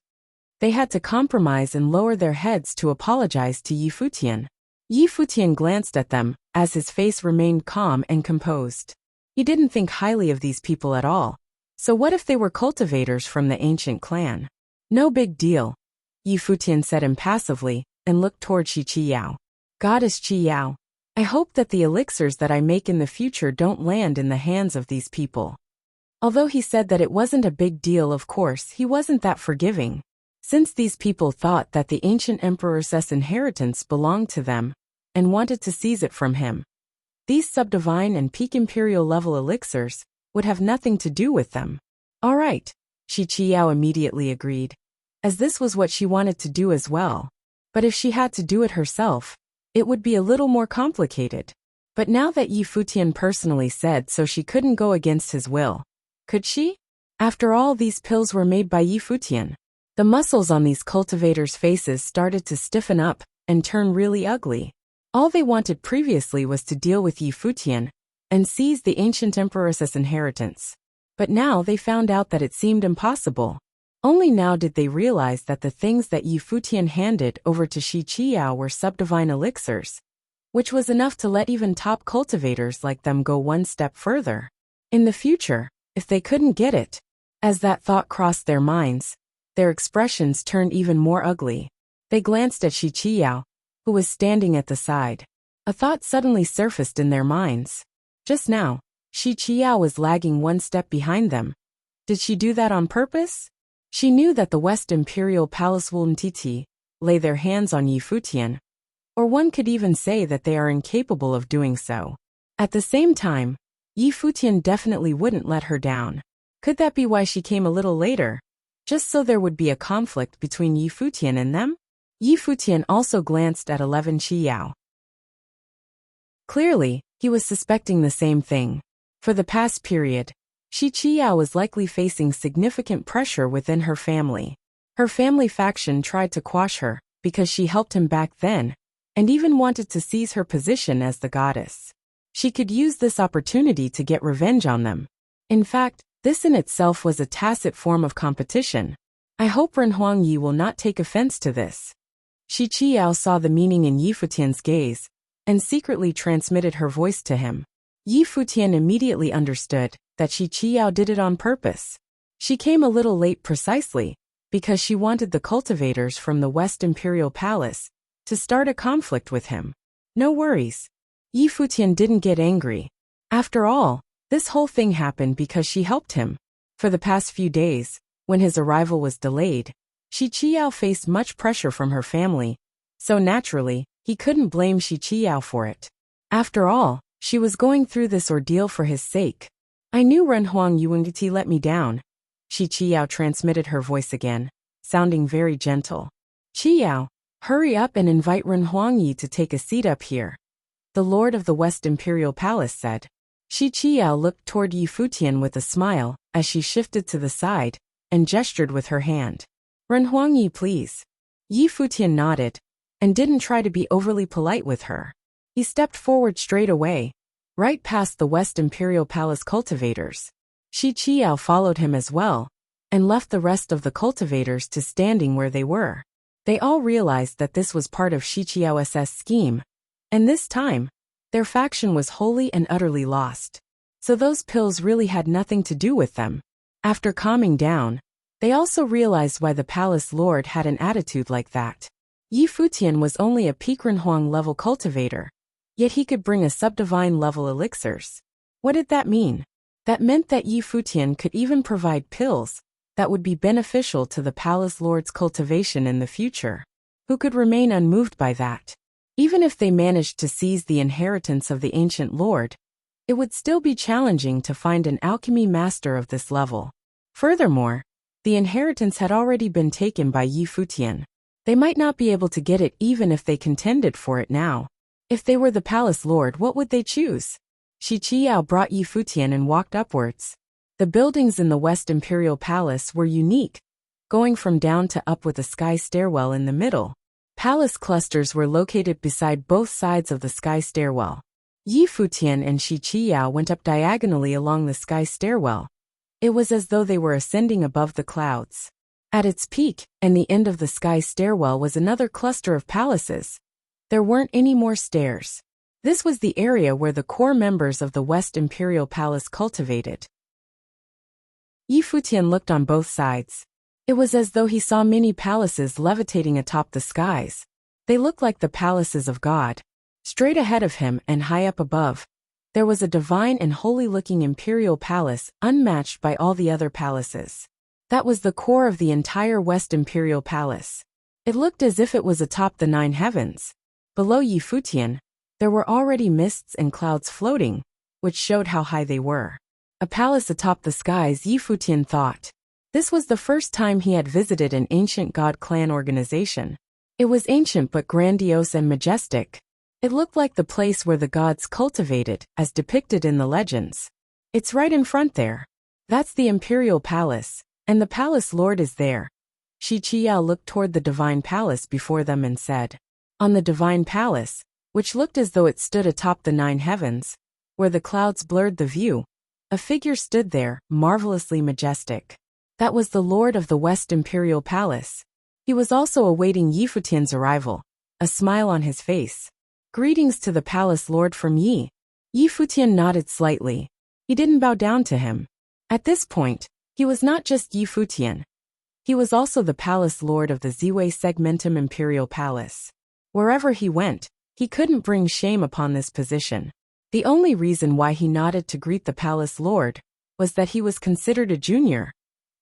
They had to compromise and lower their heads to apologize to Yi Futian. Yi Futian glanced at them, as his face remained calm and composed. He didn't think highly of these people at all. So what if they were cultivators from the ancient clan? No big deal, Yi Futian said impassively, and looked toward Qiqiao. Goddess Qiao, I hope that the elixirs that I make in the future don't land in the hands of these people. Although he said that it wasn't a big deal, of course, he wasn't that forgiving. Since these people thought that the ancient emperor's inheritance belonged to them, and wanted to seize it from him, these subdivine and peak imperial level elixirs would have nothing to do with them. All right, Qiqiao immediately agreed, as this was what she wanted to do as well. But if she had to do it herself, it would be a little more complicated. But now that Yi Futian personally said so, she couldn't go against his will. Could she? After all, these pills were made by Yi Futian. The muscles on these cultivators' faces started to stiffen up and turn really ugly. All they wanted previously was to deal with Yi Futian and seize the ancient empress's inheritance. But now they found out that it seemed impossible. Only now did they realize that the things that Yi Futian handed over to Qiqiao were subdivine elixirs, which was enough to let even top cultivators like them go one step further. In the future, if they couldn't get it, as that thought crossed their minds, their expressions turned even more ugly. They glanced at Qiqiao, who was standing at the side. A thought suddenly surfaced in their minds. Just now, Qiqiao was lagging one step behind them. Did she do that on purpose? She knew that the West Imperial Palace Wulmtiti lay their hands on Yi Futian, or one could even say that they are incapable of doing so. At the same time, Yi Futian definitely wouldn't let her down. Could that be why she came a little later? Just so there would be a conflict between Yi Futian and them? Yi Futian also glanced at 11 Qiao. Clearly, he was suspecting the same thing. For the past period, Qiqiao was likely facing significant pressure within her family. Her family faction tried to quash her because she helped him back then, and even wanted to seize her position as the goddess. She could use this opportunity to get revenge on them. In fact, this in itself was a tacit form of competition. I hope Renhuangyi will not take offense to this. Qiqiao saw the meaning in Yi Futian's gaze, and secretly transmitted her voice to him. Yi Futian immediately understood that Qiqiao did it on purpose. She came a little late precisely because she wanted the cultivators from the West Imperial Palace to start a conflict with him. No worries. Yi Futian didn't get angry. After all, this whole thing happened because she helped him. For the past few days, when his arrival was delayed, Qiqiao faced much pressure from her family, so naturally, he couldn't blame Qiqiao for it. After all, she was going through this ordeal for his sake. I knew Renhuangyi wouldn't let me down. Qiqiao transmitted her voice again, sounding very gentle. Qiao, hurry up and invite Renhuangyi to take a seat up here, the Lord of the West Imperial Palace said. Qiqiao looked toward Yi Futian with a smile as she shifted to the side and gestured with her hand. Renhuangyi, please. Yi Futian nodded and didn't try to be overly polite with her. He stepped forward straight away, right past the West Imperial Palace cultivators. Qiqiao followed him as well, and left the rest of the cultivators to standing where they were. They all realized that this was part of Qiqiao's scheme, and this time, their faction was wholly and utterly lost. So those pills really had nothing to do with them. After calming down, they also realized why the palace lord had an attitude like that. Yi Futian was only a peak Renhuang level cultivator, yet he could bring a subdivine level elixirs. What did that mean? That meant that Yi Futian could even provide pills that would be beneficial to the palace lord's cultivation in the future. Who could remain unmoved by that? Even if they managed to seize the inheritance of the ancient lord, it would still be challenging to find an alchemy master of this level. Furthermore, the inheritance had already been taken by Yi Futian. They might not be able to get it even if they contended for it now. If they were the palace lord, what would they choose? Shi Qiyao brought Yi Futian and walked upwards. The buildings in the West Imperial Palace were unique, going from down to up with a sky stairwell in the middle. Palace clusters were located beside both sides of the sky stairwell. Yi Futian and Shi Qiyao went up diagonally along the sky stairwell. It was as though they were ascending above the clouds. At its peak, and the end of the sky stairwell, was another cluster of palaces. There weren't any more stairs. This was the area where the core members of the West Imperial Palace cultivated. Yi Futian looked on both sides. It was as though he saw many palaces levitating atop the skies. They looked like the palaces of God. Straight ahead of him and high up above, there was a divine and holy-looking imperial palace unmatched by all the other palaces. That was the core of the entire West Imperial Palace. It looked as if it was atop the 9 heavens. Below Yi Futian, there were already mists and clouds floating, which showed how high they were. A palace atop the skies, Yi Futian thought. This was the first time he had visited an ancient god clan organization. It was ancient but grandiose and majestic. It looked like the place where the gods cultivated, as depicted in the legends. It's right in front there. That's the Imperial Palace, and the Palace Lord is there. Shi Qiyao looked toward the Divine Palace before them and said. On the Divine Palace, which looked as though it stood atop the 9 heavens, where the clouds blurred the view, a figure stood there, marvelously majestic. That was the Lord of the West Imperial Palace. He was also awaiting Yi Futian's arrival, a smile on his face. Greetings to the Palace Lord from Yi. Yi Futian nodded slightly. He didn't bow down to him. At this point, he was not just Yi Futian. He was also the Palace Lord of the Ziwei Segmentum Imperial Palace. Wherever he went, he couldn't bring shame upon this position. The only reason why he nodded to greet the Palace Lord was that he was considered a junior,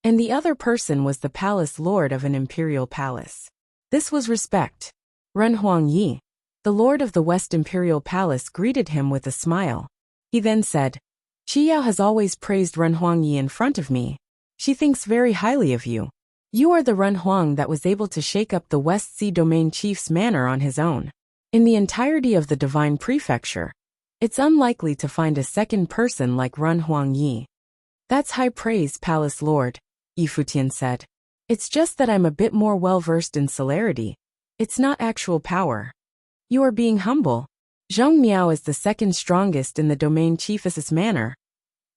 and the other person was the Palace Lord of an Imperial Palace. This was respect. Renhuang Yi, the Lord of the West Imperial Palace, greeted him with a smile. He then said, Qiyao has always praised Renhuang Yi in front of me. She thinks very highly of you. You are the Renhuang that was able to shake up the West Sea Domain Chief's manor on his own. In the entirety of the Divine Prefecture, it's unlikely to find a second person like Renhuang Yi. That's high praise, Palace Lord, Yi Futian said. It's just that I'm a bit more well-versed in celerity. It's not actual power. You are being humble. Zhong Miao is the second strongest in the Domain Chiefess's manor,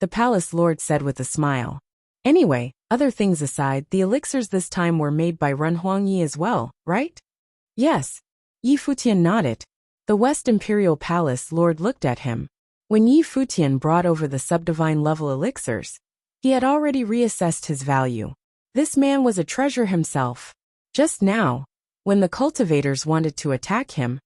the Palace Lord said with a smile. Anyway, other things aside, the elixirs this time were made by Renhuang Yi as well, right? Yes. Yi Futian nodded. The West Imperial Palace Lord looked at him. When Yi Futian brought over the subdivine level elixirs, he had already reassessed his value. This man was a treasure himself. Just now, when the cultivators wanted to attack him,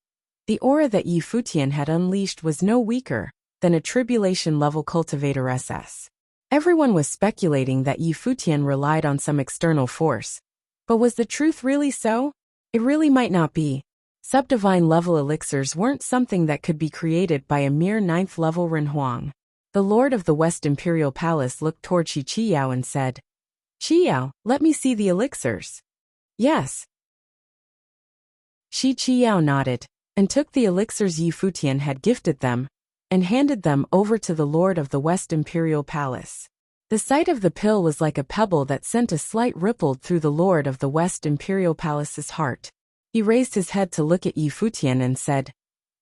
the aura that Yi Futian had unleashed was no weaker than a tribulation-level cultivator SS. Everyone was speculating that Yi Futian relied on some external force. But was the truth really so? It really might not be. Subdivine level elixirs weren't something that could be created by a mere 9th level Renhuang. The Lord of the West Imperial Palace looked toward Shi Qiyao and said, Qiyao, let me see the elixirs. Yes. Shi Qiyao nodded, and took the elixirs Yi Futian had gifted them, and handed them over to the Lord of the West Imperial Palace. The sight of the pill was like a pebble that sent a slight ripple through the Lord of the West Imperial Palace's heart. He raised his head to look at Yi Futian and said,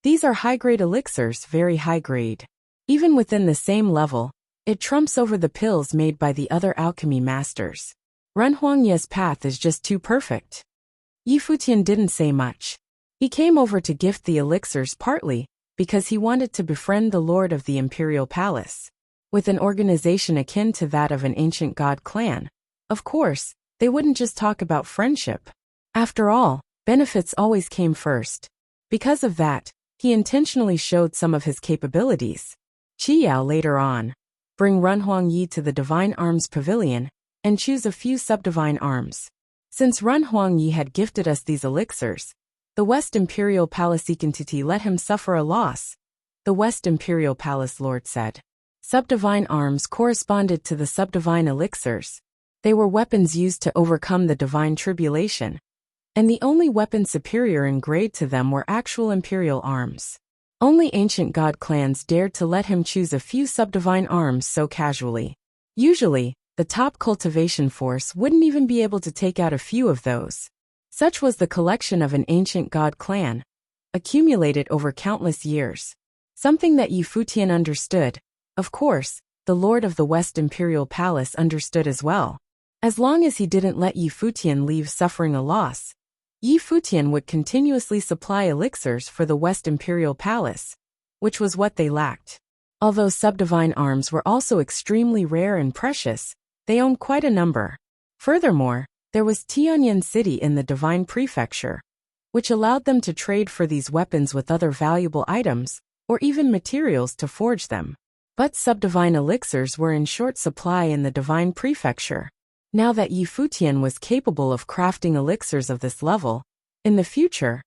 These are high-grade elixirs, very high-grade. Even within the same level, it trumps over the pills made by the other alchemy masters. Renhuang Yi's path is just too perfect. Yi Futian didn't say much. He came over to gift the elixirs partly because he wanted to befriend the Lord of the Imperial Palace. With an organization akin to that of an ancient god clan, of course, they wouldn't just talk about friendship. After all, benefits always came first. Because of that, he intentionally showed some of his capabilities. Qiyao later on. bring Runhuang Yi to the Divine Arms Pavilion, and choose a few subdivine arms. Since Runhuang Yi had gifted us these elixirs, the West Imperial Palace Entity let him suffer a loss, the West Imperial Palace Lord said. Subdivine arms corresponded to the subdivine elixirs. They were weapons used to overcome the divine tribulation, and the only weapons superior in grade to them were actual imperial arms. Only ancient god clans dared to let him choose a few subdivine arms so casually. Usually, the top cultivation force wouldn't even be able to take out a few of those. Such was the collection of an ancient god clan, accumulated over countless years. Something that Yi Futian understood. Of course, the Lord of the West Imperial Palace understood as well. As long as he didn't let Yi Futian leave suffering a loss, Yi Futian would continuously supply elixirs for the West Imperial Palace, which was what they lacked. Although subdivine arms were also extremely rare and precious, they owned quite a number. Furthermore, there was Tianyan City in the Divine Prefecture, which allowed them to trade for these weapons with other valuable items, or even materials to forge them. But subdivine elixirs were in short supply in the Divine Prefecture. Now that Yi Futian was capable of crafting elixirs of this level, in the future,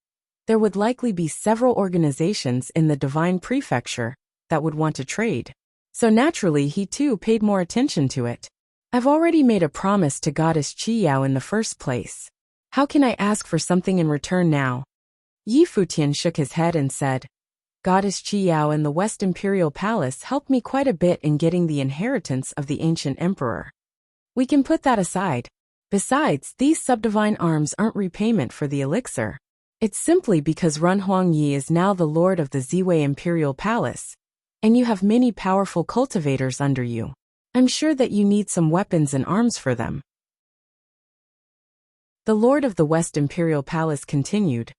there would likely be several organizations in the Divine Prefecture that would want to trade. So naturally he too paid more attention to it. I've already made a promise to Goddess Qiyao in the first place. How can I ask for something in return now? Yi Futian shook his head and said, Goddess Qiyao and the West Imperial Palace helped me quite a bit in getting the inheritance of the ancient emperor. We can put that aside. Besides, these subdivine arms aren't repayment for the elixir. It's simply because Runhuang Yi is now the lord of the Ziwei Imperial Palace, and you have many powerful cultivators under you. I'm sure that you need some weapons and arms for them. The lord of the West Imperial Palace continued.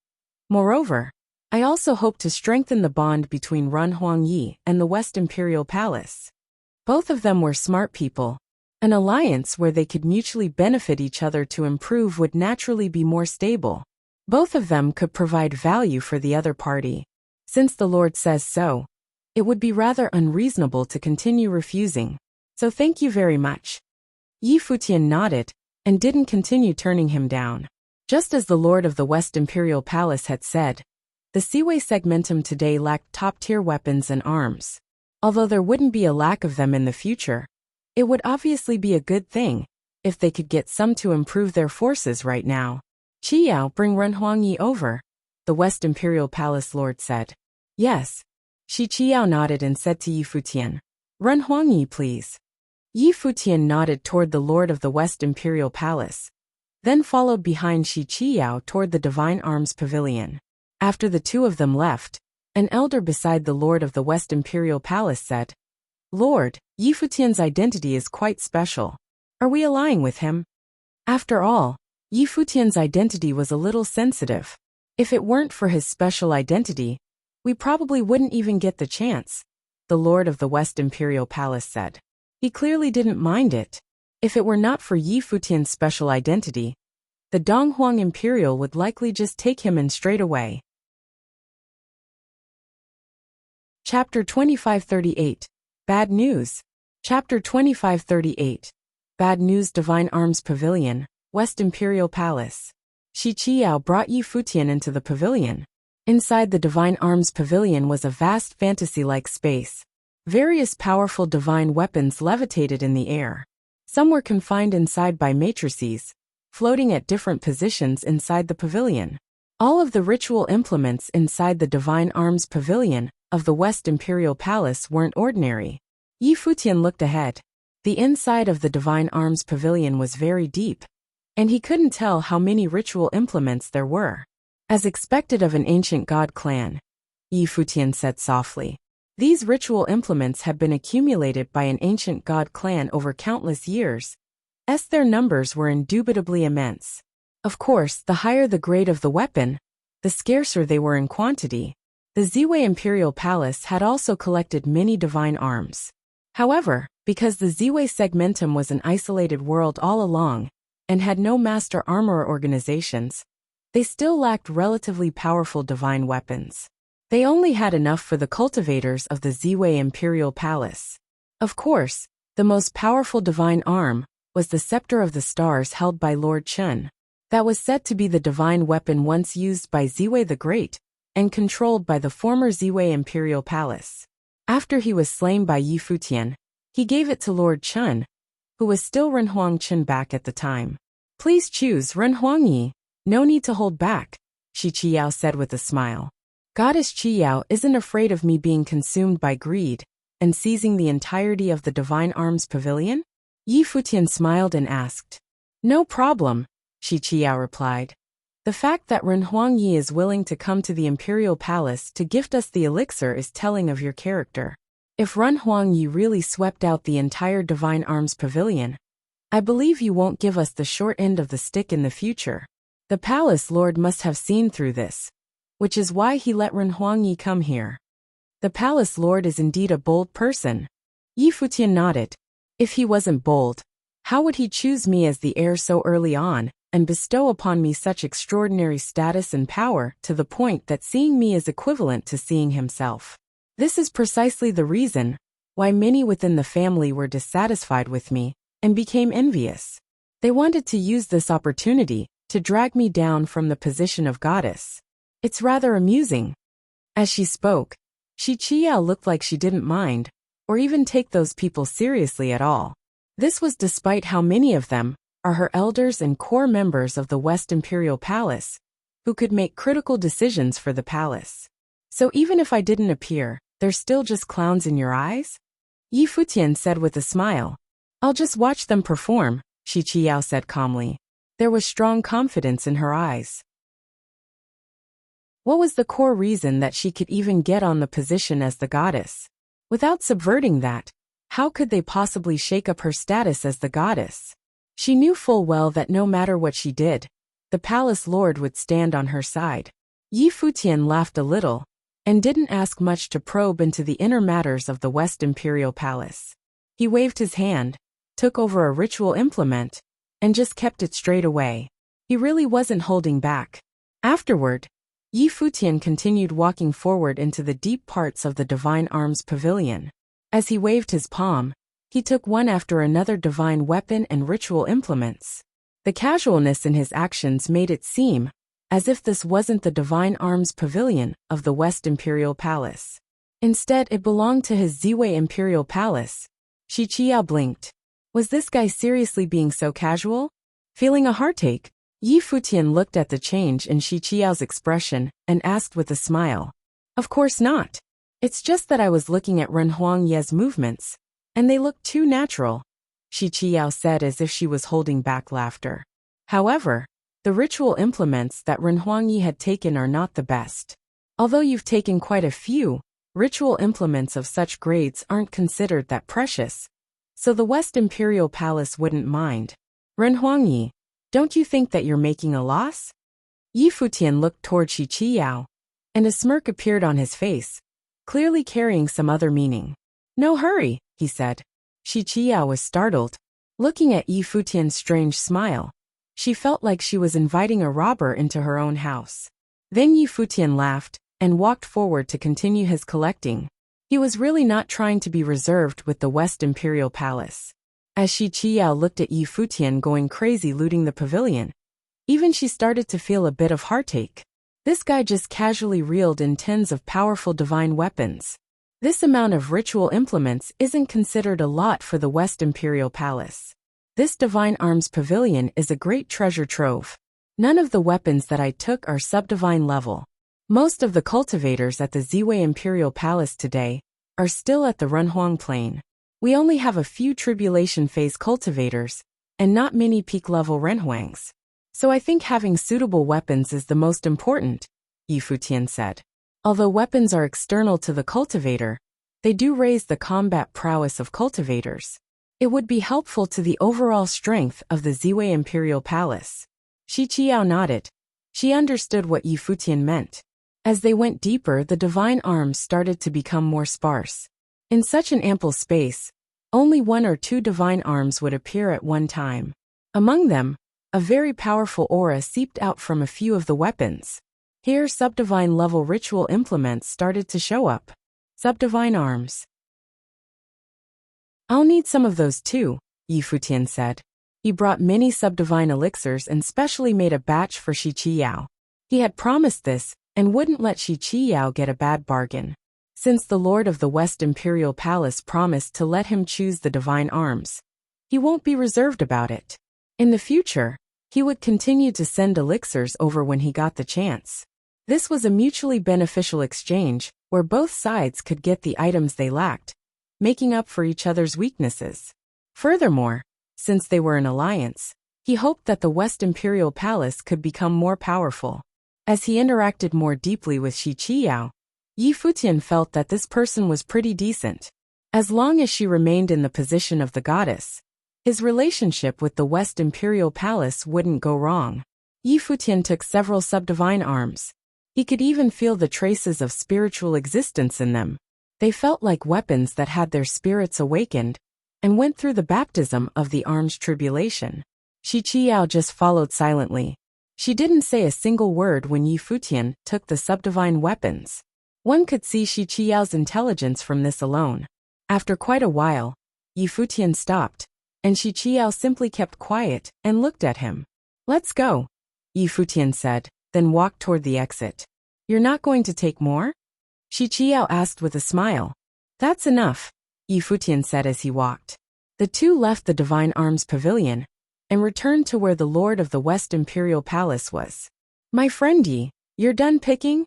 Moreover, I also hope to strengthen the bond between Runhuang Yi and the West Imperial Palace. Both of them were smart people. An alliance where they could mutually benefit each other to improve would naturally be more stable. Both of them could provide value for the other party. Since the Lord says so, it would be rather unreasonable to continue refusing. So thank you very much. Yi Futian nodded, and didn't continue turning him down. Just as the Lord of the West Imperial Palace had said, the Seaway segmentum today lacked top-tier weapons and arms. Although there wouldn't be a lack of them in the future, it would obviously be a good thing if they could get some to improve their forces right now. Qiyao, bring Runhuang Yi over, the West Imperial Palace Lord said. Yes. Qiyao nodded and said to Yi Futian, Runhuang Yi, please. Yi Futian nodded toward the Lord of the West Imperial Palace, then followed behind Qiyao toward the Divine Arms Pavilion. After the two of them left, an elder beside the Lord of the West Imperial Palace said, Lord, Yi Futian's identity is quite special. Are we allying with him? After all, Yi Futian's identity was a little sensitive. If it weren't for his special identity, we probably wouldn't even get the chance, the Lord of the West Imperial Palace said. He clearly didn't mind it. If it were not for Yi Futian's special identity, the Donghuang Imperial would likely just take him in straight away. Chapter 2538. Bad News. Chapter 2538. Bad News. Divine Arms Pavilion, West Imperial Palace. Qiyao brought Yi Futian into the pavilion. Inside the Divine Arms Pavilion was a vast fantasy-like space. Various powerful divine weapons levitated in the air. Some were confined inside by matrices, floating at different positions inside the pavilion. All of the ritual implements inside the Divine Arms Pavilion of the West Imperial Palace weren't ordinary. Yi Futian looked ahead. The inside of the Divine Arms Pavilion was very deep, and he couldn't tell how many ritual implements there were. As expected of an ancient god clan, Yi Futian said softly. These ritual implements had been accumulated by an ancient god clan over countless years, as their numbers were indubitably immense. Of course, the higher the grade of the weapon, the scarcer they were in quantity. The Ziwei Imperial Palace had also collected many divine arms. However, because the Ziwei segmentum was an isolated world all along, and had no master armorer organizations, they still lacked relatively powerful divine weapons. They only had enough for the cultivators of the Ziwei Imperial Palace. Of course, the most powerful divine arm was the scepter of the stars held by Lord Chun. That was said to be the divine weapon once used by Ziwei the Great and controlled by the former Ziwei Imperial Palace. After he was slain by Yi Futian, he gave it to Lord Chun, who was still Renhuang Chun back at the time. Please choose Renhuang Yi. No need to hold back, Shi Qiyao said with a smile. Goddess Qiyao isn't afraid of me being consumed by greed and seizing the entirety of the Divine Arms Pavilion? Yi Futian smiled and asked. No problem, Shi Qiyao replied. The fact that Renhuang Yi is willing to come to the Imperial Palace to gift us the elixir is telling of your character. If Renhuang Yi really swept out the entire Divine Arms Pavilion, I believe you won't give us the short end of the stick in the future. The Palace Lord must have seen through this, which is why he let Renhuang Yi come here. The Palace Lord is indeed a bold person. Yi Futian nodded. If he wasn't bold, how would he choose me as the heir so early on and bestow upon me such extraordinary status and power to the point that seeing me is equivalent to seeing himself? This is precisely the reason why many within the family were dissatisfied with me and became envious. They wanted to use this opportunity to drag me down from the position of goddess. It's rather amusing. As she spoke, Shi Qiyao looked like she didn't mind, or even take those people seriously at all. This was despite how many of them are her elders and core members of the West Imperial Palace, who could make critical decisions for the palace. So even if I didn't appear, they're still just clowns in your eyes? Yi Futian said with a smile. I'll just watch them perform, Shi Qiyao said calmly. There was strong confidence in her eyes. What was the core reason that she could even get on the position as the goddess? Without subverting that, how could they possibly shake up her status as the goddess? She knew full well that no matter what she did, the palace lord would stand on her side. Yi Futian laughed a little and didn't ask much to probe into the inner matters of the West Imperial Palace. He waved his hand, took over a ritual implement, and just kept it straight away. He really wasn't holding back. Afterward, Yi Futian continued walking forward into the deep parts of the Divine Arms Pavilion. As he waved his palm, he took one after another divine weapon and ritual implements. The casualness in his actions made it seem as if this wasn't the Divine Arms Pavilion of the West Imperial Palace. Instead, it belonged to his Ziwei Imperial Palace. Shi Qiyao blinked. Was this guy seriously being so casual? Feeling a heartache, Yi Futian looked at the change in Shi Qiyao's expression and asked with a smile. Of course not. It's just that I was looking at Renhuang Ye's movements, and they looked too natural, Shi Qiyao said as if she was holding back laughter. However, the ritual implements that Renhuang Yi had taken are not the best. Although you've taken quite a few, ritual implements of such grades aren't considered that precious, so the West Imperial Palace wouldn't mind. Renhuang Yi, don't you think that you're making a loss? Yi Futian looked toward Shi Qiyao, and a smirk appeared on his face, clearly carrying some other meaning. No hurry, he said. Shi Qiyao was startled. Looking at Yi Futian's strange smile, she felt like she was inviting a robber into her own house. Then Yi Futian laughed and walked forward to continue his collecting. He was really not trying to be reserved with the West Imperial Palace. As Shi Qiyao looked at Yi Futian going crazy looting the pavilion, even she started to feel a bit of heartache. This guy just casually reeled in tens of powerful divine weapons. This amount of ritual implements isn't considered a lot for the West Imperial Palace. This Divine Arms Pavilion is a great treasure trove. None of the weapons that I took are sub-divine level. Most of the cultivators at the Ziwei Imperial Palace today are still at the Renhuang Plain. We only have a few tribulation phase cultivators, and not many peak-level Renhuangs. So I think having suitable weapons is the most important, Yi Futian said. Although weapons are external to the cultivator, they do raise the combat prowess of cultivators. It would be helpful to the overall strength of the Ziwei Imperial Palace. Shi Qiyao nodded. She understood what Yi Futian meant. As they went deeper, the divine arms started to become more sparse. In such an ample space, only one or two divine arms would appear at one time. Among them, a very powerful aura seeped out from a few of the weapons. Here, subdivine level ritual implements started to show up. Subdivine arms. I'll need some of those too, Yi Futian said. He brought many subdivine elixirs and specially made a batch for Shi Qiyao. He had promised this and wouldn't let Shi Qiyao get a bad bargain. Since the Lord of the West Imperial Palace promised to let him choose the divine arms, he won't be reserved about it. In the future, he would continue to send elixirs over when he got the chance. This was a mutually beneficial exchange, where both sides could get the items they lacked, making up for each other's weaknesses. Furthermore, since they were an alliance, he hoped that the West Imperial Palace could become more powerful. As he interacted more deeply with Shi Qiyao, Yi Futian felt that this person was pretty decent. As long as she remained in the position of the goddess, his relationship with the West Imperial Palace wouldn't go wrong. Yi Futian took several subdivine arms. He could even feel the traces of spiritual existence in them. They felt like weapons that had their spirits awakened and went through the baptism of the arms tribulation. Shi Qiyao just followed silently. She didn't say a single word when Yi Futian took the subdivine weapons. One could see Shi Qiyao's intelligence from this alone. After quite a while, Yi Futian stopped, and Shi Qiyao simply kept quiet and looked at him. "Let's go," Yi Futian said, then walked toward the exit. "You're not going to take more?" Shi Qiyao asked with a smile. "That's enough," Yi Futian said as he walked. The two left the Divine Arms Pavilion and returned to where the Lord of the West Imperial Palace was. "My friend Yi, you're done picking?"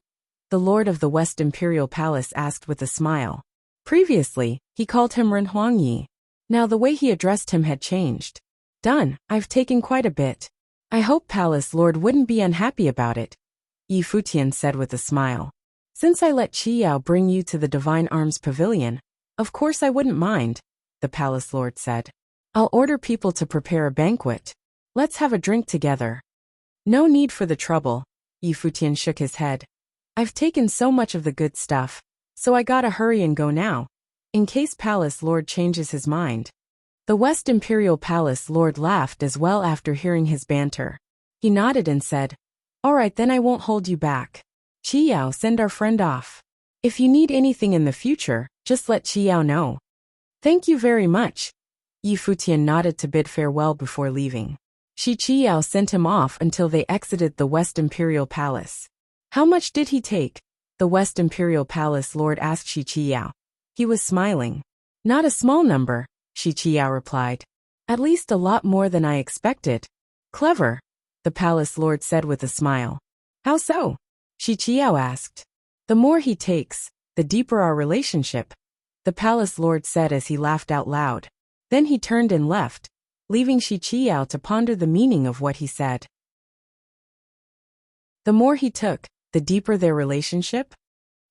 The Lord of the West Imperial Palace asked with a smile. Previously, he called him Renhuang Yi. Now the way he addressed him had changed. "Done, I've taken quite a bit. I hope Palace Lord wouldn't be unhappy about it," Yi Futian said with a smile. "Since I let Qiyao bring you to the Divine Arms Pavilion, of course I wouldn't mind," the Palace Lord said. "I'll order people to prepare a banquet. Let's have a drink together." "No need for the trouble," Yi Futian shook his head. "I've taken so much of the good stuff, so I gotta hurry and go now, in case Palace Lord changes his mind." The West Imperial Palace Lord laughed as well after hearing his banter. He nodded and said, "All right then, I won't hold you back. Qiyao, send our friend off. If you need anything in the future, just let Qiyao know." "Thank you very much." Yi Futian nodded to bid farewell before leaving. Shi Qiyao sent him off until they exited the West Imperial Palace. "How much did he take?" the West Imperial Palace Lord asked Shi Qiyao. He was smiling. "Not a small number," Shi Qiyao replied. "At least a lot more than I expected." "Clever," the Palace Lord said with a smile. "How so?" Shi Qiyao asked. "The more he takes, the deeper our relationship," the Palace Lord said as he laughed out loud. Then he turned and left, leaving Shi Qiyao to ponder the meaning of what he said. The more he took, the deeper their relationship?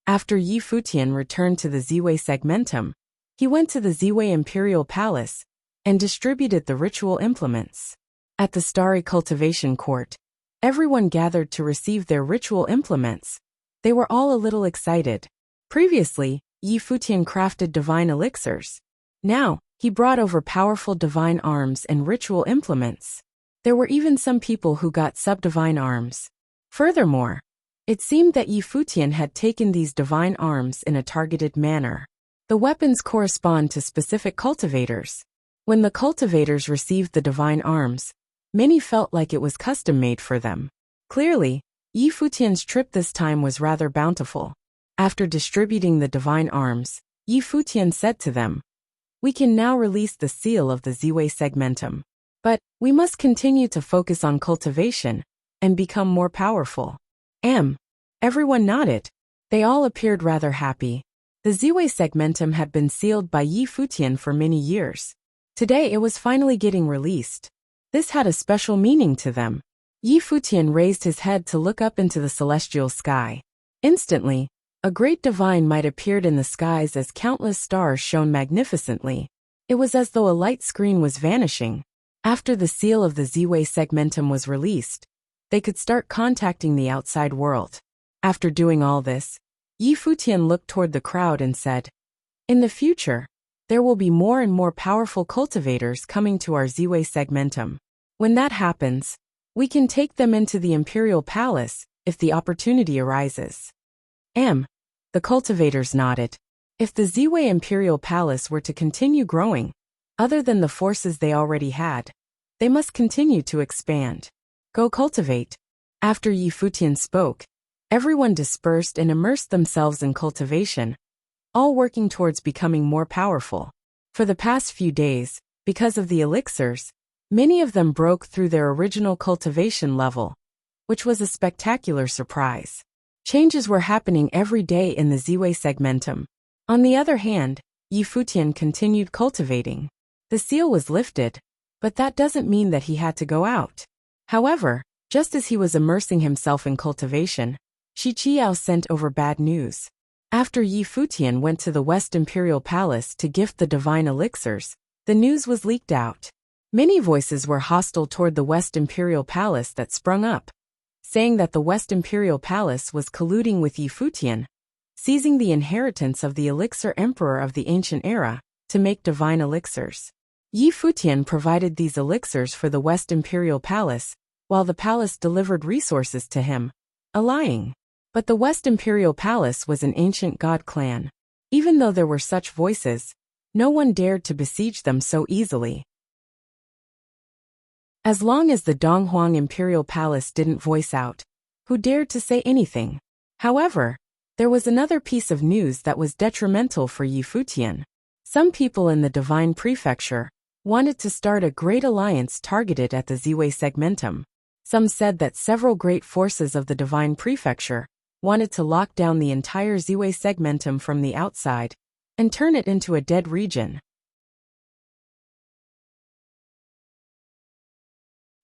After Yi Futian returned to the Ziwei Segmentum, he went to the Ziwei Imperial Palace and distributed the ritual implements. At the Starry Cultivation Court, everyone gathered to receive their ritual implements. They were all a little excited. Previously, Yi Futian crafted divine elixirs. Now, he brought over powerful divine arms and ritual implements. There were even some people who got sub-divine arms. Furthermore, it seemed that Yi Futian had taken these divine arms in a targeted manner. The weapons correspond to specific cultivators. When the cultivators received the divine arms, many felt like it was custom-made for them. Clearly, Yi Futian's trip this time was rather bountiful. After distributing the divine arms, Yi Futian said to them, "We can now release the seal of the Ziwei Segmentum. But, we must continue to focus on cultivation and become more powerful." Everyone nodded. They all appeared rather happy. The Ziwei Segmentum had been sealed by Yi Futian for many years. Today it was finally getting released. This had a special meaning to them. Yi Futian raised his head to look up into the celestial sky. Instantly, a great divine might appeared in the skies as countless stars shone magnificently. It was as though a light screen was vanishing. After the seal of the Ziwei Segmentum was released, they could start contacting the outside world. After doing all this, Yi Futian looked toward the crowd and said, "In the future, there will be more and more powerful cultivators coming to our Ziwei Segmentum. When that happens, we can take them into the Imperial Palace if the opportunity arises." The cultivators nodded. If the Ziwei Imperial Palace were to continue growing, other than the forces they already had, they must continue to expand. Go cultivate. After Yi Futian spoke, everyone dispersed and immersed themselves in cultivation, all working towards becoming more powerful. For the past few days, because of the elixirs, many of them broke through their original cultivation level, which was a spectacular surprise. Changes were happening every day in the Ziwei segmentum. On the other hand, Yi Futian continued cultivating. The seal was lifted, but that doesn't mean that he had to go out. However, just as he was immersing himself in cultivation, Shi Qiao sent over bad news. After Yi Futian went to the West Imperial Palace to gift the divine elixirs, the news was leaked out. Many voices were hostile toward the West Imperial Palace that sprung up, saying that the West Imperial Palace was colluding with Yi Futian, seizing the inheritance of the elixir emperor of the ancient era, to make divine elixirs. Yi Futian provided these elixirs for the West Imperial Palace, while the palace delivered resources to him, allying. But the West Imperial Palace was an ancient god clan. Even though there were such voices, no one dared to besiege them so easily. As long as the Donghuang Imperial Palace didn't voice out, who dared to say anything? However, there was another piece of news that was detrimental for Yi Futian. Some people in the Divine Prefecture wanted to start a great alliance targeted at the Ziwei segmentum. Some said that several great forces of the Divine Prefecture wanted to lock down the entire Ziwei segmentum from the outside and turn it into a dead region.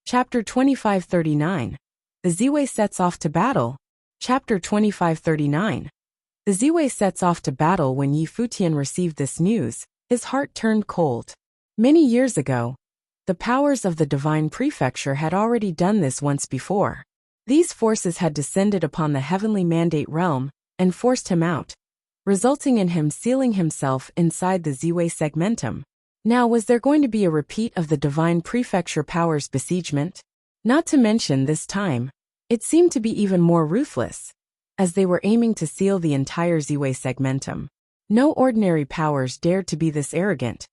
Chapter 2539. The Ziwei sets off to battle. Chapter 2539. The Ziwei sets off to battle. When Yi Futian received this news, his heart turned cold. Many years ago, the powers of the Divine Prefecture had already done this once before. These forces had descended upon the heavenly mandate realm and forced him out, resulting in him sealing himself inside the Ziwei segmentum. Now, was there going to be a repeat of the Divine Prefecture powers' besiegement? Not to mention this time, it seemed to be even more ruthless, as they were aiming to seal the entire Ziwei segmentum. No ordinary powers dared to be this arrogant.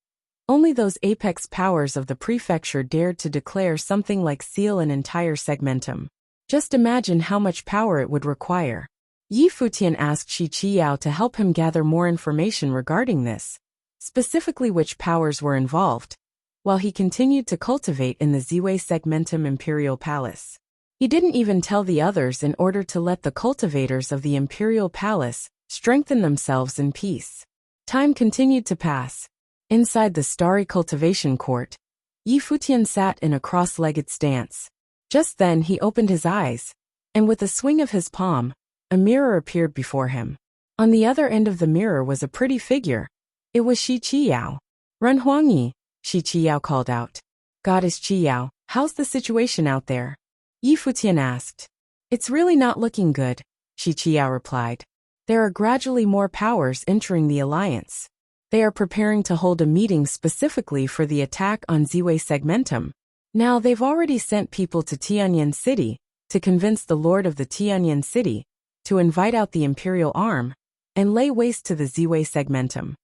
Only those apex powers of the prefecture dared to declare something like seal an entire segmentum. Just imagine how much power it would require. Yi Futian asked Shi Qiao to help him gather more information regarding this, specifically which powers were involved, while he continued to cultivate in the Ziwei segmentum Imperial Palace. He didn't even tell the others in order to let the cultivators of the Imperial Palace strengthen themselves in peace. Time continued to pass. Inside the starry cultivation court, Yi Futian sat in a cross-legged stance. Just then he opened his eyes, and with a swing of his palm, a mirror appeared before him. On the other end of the mirror was a pretty figure. It was Shi Qiao. "Run Huangyi," Shi Qiao called out. "Goddess Qiao, how's the situation out there?" Yi Futian asked. "It's really not looking good," Shi Qiao replied. "There are gradually more powers entering the alliance. They are preparing to hold a meeting specifically for the attack on Ziwei segmentum. Now they've already sent people to Tianyan City to convince the lord of the Tianyan City to invite out the Imperial Arm and lay waste to the Ziwei segmentum."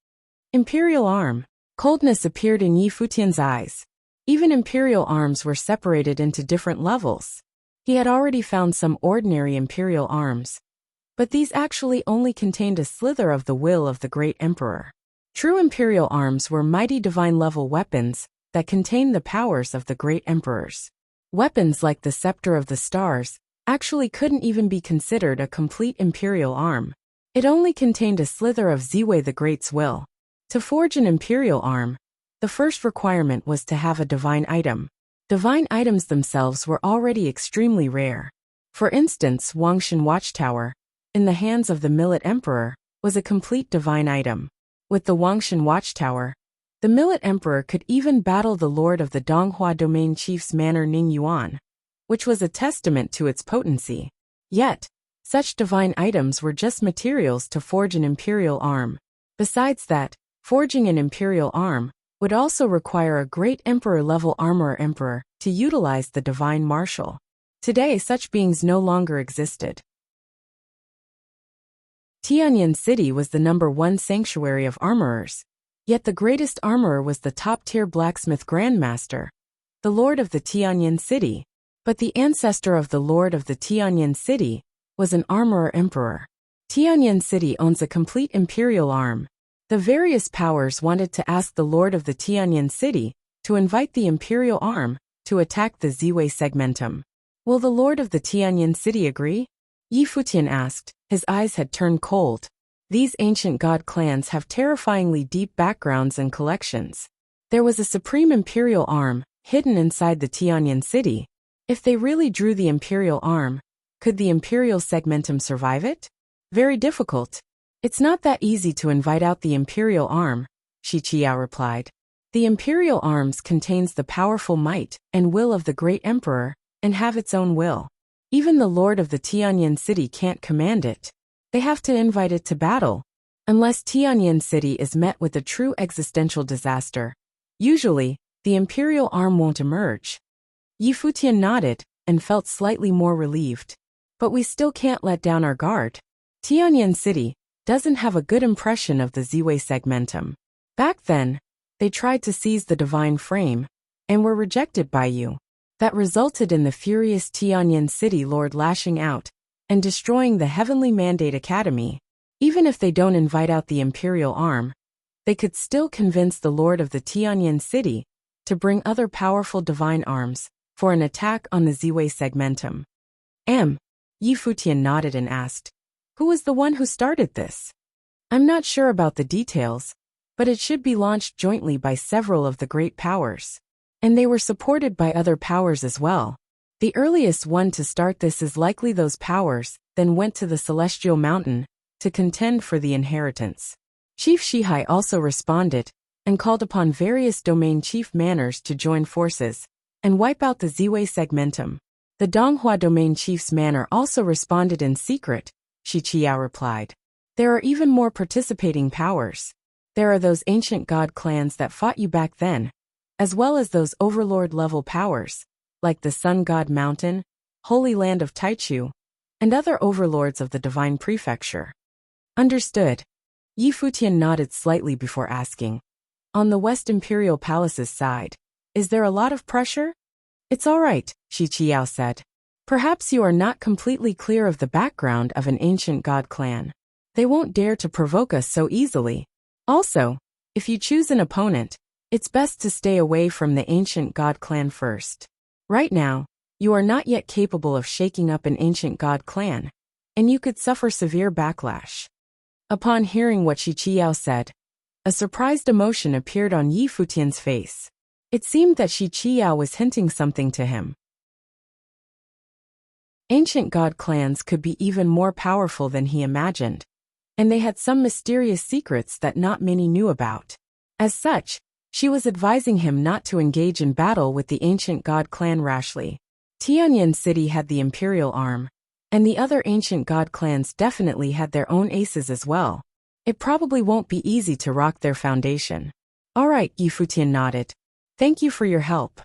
Imperial Arm. Coldness appeared in Yi Futian's eyes. Even Imperial arms were separated into different levels. He had already found some ordinary Imperial arms, but these actually only contained a slither of the will of the great emperor. True Imperial arms were mighty divine-level weapons that contained the powers of the great emperors. Weapons like the Scepter of the Stars actually couldn't even be considered a complete Imperial arm. It only contained a slither of Ziwei the Great's will. To forge an Imperial arm, the first requirement was to have a divine item. Divine items themselves were already extremely rare. For instance, Wangshan Watchtower, in the hands of the Millet Emperor, was a complete divine item. With the Wangshan Watchtower, the Millet Emperor could even battle the lord of the Donghua Domain Chief's manor Ning Yuan, which was a testament to its potency. Yet, such divine items were just materials to forge an Imperial arm. Besides that, forging an Imperial arm would also require a great Emperor-level armorer emperor to utilize the divine martial. Today such beings no longer existed. Tianyan City was the #1 sanctuary of armorers. Yet the greatest armorer was the top-tier blacksmith grandmaster, the lord of the Tianyan City. But the ancestor of the lord of the Tianyan City was an armorer emperor. Tianyan City owns a complete imperial arm. The various powers wanted to ask the lord of the Tianyan City to invite the imperial arm to attack the Ziwei segmentum. Will the lord of the Tianyan City agree? Yi Futian asked. His eyes had turned cold. These ancient god clans have terrifyingly deep backgrounds and collections. There was a supreme imperial arm hidden inside the Tianyan City. If they really drew the imperial arm, could the imperial segmentum survive it? Very difficult. It's not that easy to invite out the imperial arm, Shi Qiao replied. The imperial arms contains the powerful might and will of the great emperor and have its own will. Even the lord of the Tianyan City can't command it. They have to invite it to battle. Unless Tianyan City is met with a true existential disaster, usually, the imperial arm won't emerge. Yi Futian nodded and felt slightly more relieved. But we still can't let down our guard. Tianyan City doesn't have a good impression of the Ziwei segmentum. Back then, they tried to seize the divine frame and were rejected by you. That resulted in the furious Tianyan City lord lashing out and destroying the Heavenly Mandate Academy. Even if they don't invite out the imperial arm, they could still convince the lord of the Tianyan City to bring other powerful divine arms for an attack on the Ziwei segmentum. Yi Futian nodded and asked, who was the one who started this? I'm not sure about the details, but it should be launched jointly by several of the great powers. And they were supported by other powers as well. The earliest one to start this is likely those powers then went to the Celestial Mountain to contend for the inheritance. Chief Shihai also responded and called upon various domain chief manners to join forces and wipe out the Ziwei segmentum. The Donghua domain chief's manor also responded in secret, Shi Qiao replied. There are even more participating powers. There are those ancient god clans that fought you back then, as well as those overlord-level powers, like the Sun God Mountain, Holy Land of Taichu, and other overlords of the Divine Prefecture. Understood. Yi Futian nodded slightly before asking, on the West Imperial Palace's side, is there a lot of pressure? It's all right, Shi Qiao said. Perhaps you are not completely clear of the background of an ancient god clan. They won't dare to provoke us so easily. Also, if you choose an opponent, it's best to stay away from the ancient god clan first. Right now, you are not yet capable of shaking up an ancient god clan, and you could suffer severe backlash. Upon hearing what Shi Qiao said, a surprised emotion appeared on Yi Futian's face. It seemed that Shi Qiao was hinting something to him. Ancient god clans could be even more powerful than he imagined, and they had some mysterious secrets that not many knew about. As such, she was advising him not to engage in battle with the ancient god clan rashly. Tianyan City had the imperial arm, and the other ancient god clans definitely had their own aces as well. It probably won't be easy to rock their foundation. All right, Yi Futian nodded. Thank you for your help.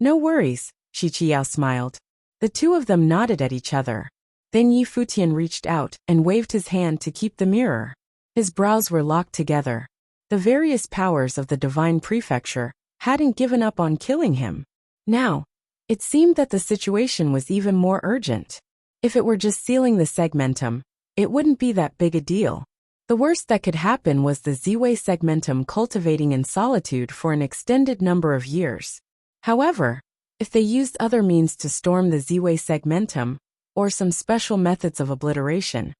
No worries, Shi Qiao smiled. The two of them nodded at each other. Then Yi Futian reached out and waved his hand to keep the mirror. His brows were locked together. The various powers of the Divine Prefecture hadn't given up on killing him. Now, it seemed that the situation was even more urgent. If it were just sealing the segmentum, it wouldn't be that big a deal. The worst that could happen was the Ziwei segmentum cultivating in solitude for an extended number of years. However, if they used other means to storm the Ziwei segmentum, or some special methods of obliteration,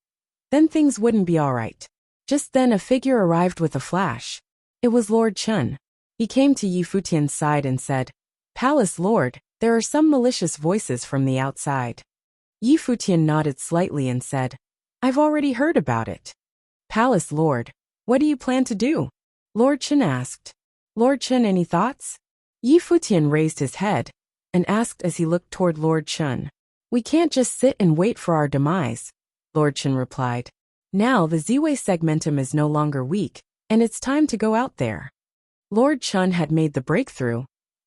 then things wouldn't be all right. Just then a figure arrived with a flash. It was Lord Chun. He came to Yi Futian's side and said, Palace Lord, there are some malicious voices from the outside. Yi Futian nodded slightly and said, I've already heard about it. Palace Lord, what do you plan to do? Lord Chun asked. Lord Chun, any thoughts? Yi Futian raised his head and asked as he looked toward Lord Chun. We can't just sit and wait for our demise, Lord Chun replied. Now the Ziwei segmentum is no longer weak, and it's time to go out there. Lord Chun had made the breakthrough,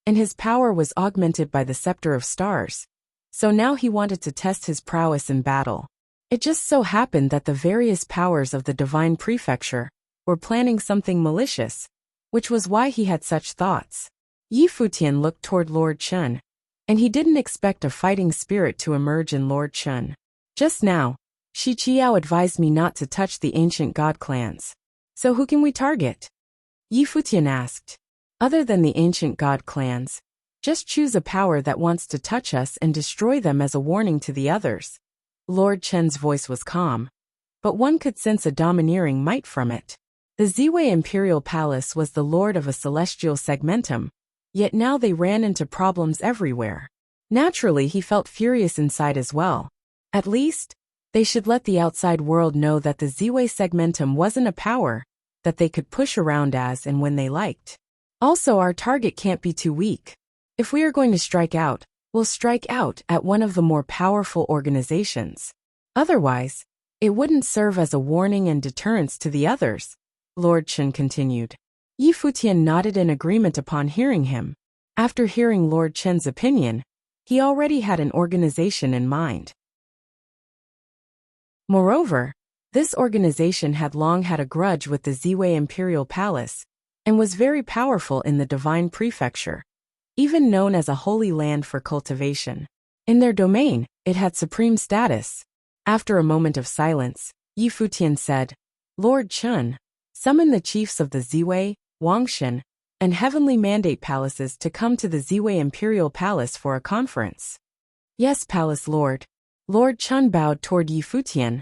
and his power was augmented by the Scepter of Stars. So now he wanted to test his prowess in battle. It just so happened that the various powers of the divine prefecture were planning something malicious, which was why he had such thoughts. Yi Futian looked toward Lord Chen, and he didn't expect a fighting spirit to emerge in Lord Chen. Just now, Shi Qiao advised me not to touch the ancient god clans. So who can we target? Yi Futian asked. Other than the ancient god clans, just choose a power that wants to touch us and destroy them as a warning to the others. Lord Chen's voice was calm, but one could sense a domineering might from it. The Ziwei Imperial Palace was the lord of a celestial segmentum, yet now they ran into problems everywhere. Naturally, he felt furious inside as well. At least, they should let the outside world know that the Ziwei segmentum wasn't a power that they could push around as and when they liked. Also, our target can't be too weak. If we are going to strike out, we'll strike out at one of the more powerful organizations. Otherwise, it wouldn't serve as a warning and deterrence to the others, Lord Chen continued. Yi Futian nodded in agreement upon hearing him. After hearing Lord Chen's opinion, he already had an organization in mind. Moreover, this organization had long had a grudge with the Ziwei Imperial Palace, and was very powerful in the Divine Prefecture, even known as a holy land for cultivation. In their domain, it had supreme status. After a moment of silence, Yi Futian said, Lord Chen, summon the chiefs of the Ziwei, Wangshan, and Heavenly Mandate Palaces to come to the Ziwei Imperial Palace for a conference. Yes, Palace Lord. Lord Chen bowed toward Yi Futian,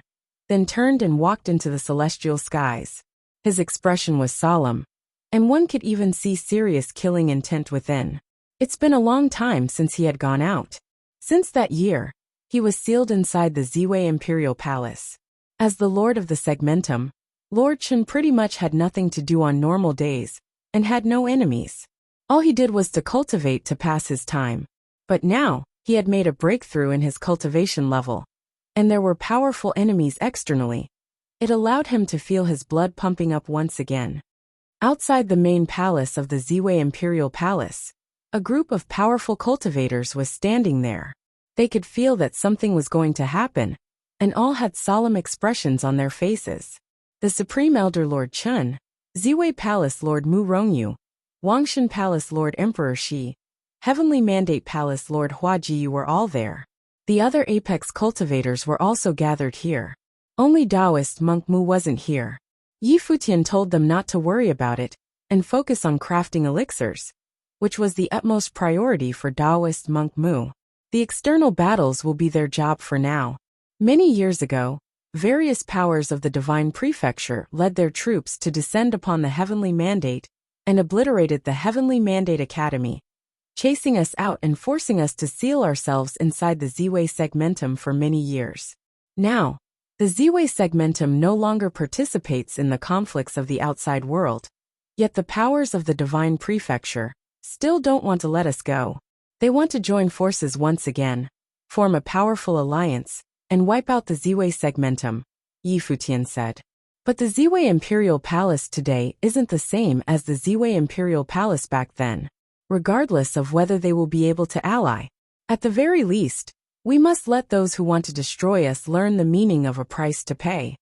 then turned and walked into the celestial skies. His expression was solemn, and one could even see serious killing intent within. It's been a long time since he had gone out. Since that year, he was sealed inside the Ziwei Imperial Palace. As the Lord of the Segmentum, Lord Chen pretty much had nothing to do on normal days, and had no enemies. All he did was to cultivate to pass his time. But now, he had made a breakthrough in his cultivation level, and there were powerful enemies externally. It allowed him to feel his blood pumping up once again. Outside the main palace of the Ziwei Imperial Palace, a group of powerful cultivators was standing there. They could feel that something was going to happen, and all had solemn expressions on their faces. The Supreme Elder Lord Chen, Ziwei Palace Lord Mu Rongyu, Wangshan Palace Lord Emperor Shi, Heavenly Mandate Palace Lord Hua Jiyu were all there. The other apex cultivators were also gathered here. Only Taoist monk Mu wasn't here. Yi Futian told them not to worry about it, and focus on crafting elixirs, which was the utmost priority for Taoist monk Mu. The external battles will be their job for now. Many years ago, various powers of the Divine Prefecture led their troops to descend upon the Heavenly Mandate and obliterated the Heavenly Mandate Academy, chasing us out and forcing us to seal ourselves inside the Ziwei Segmentum for many years. Now, the Ziwei Segmentum no longer participates in the conflicts of the outside world, yet the powers of the Divine Prefecture still don't want to let us go. They want to join forces once again, form a powerful alliance, and wipe out the Ziwei Segmentum, Yi Futian said. But the Ziwei Imperial Palace today isn't the same as the Ziwei Imperial Palace back then, regardless of whether they will be able to ally. At the very least, we must let those who want to destroy us learn the meaning of a price to pay.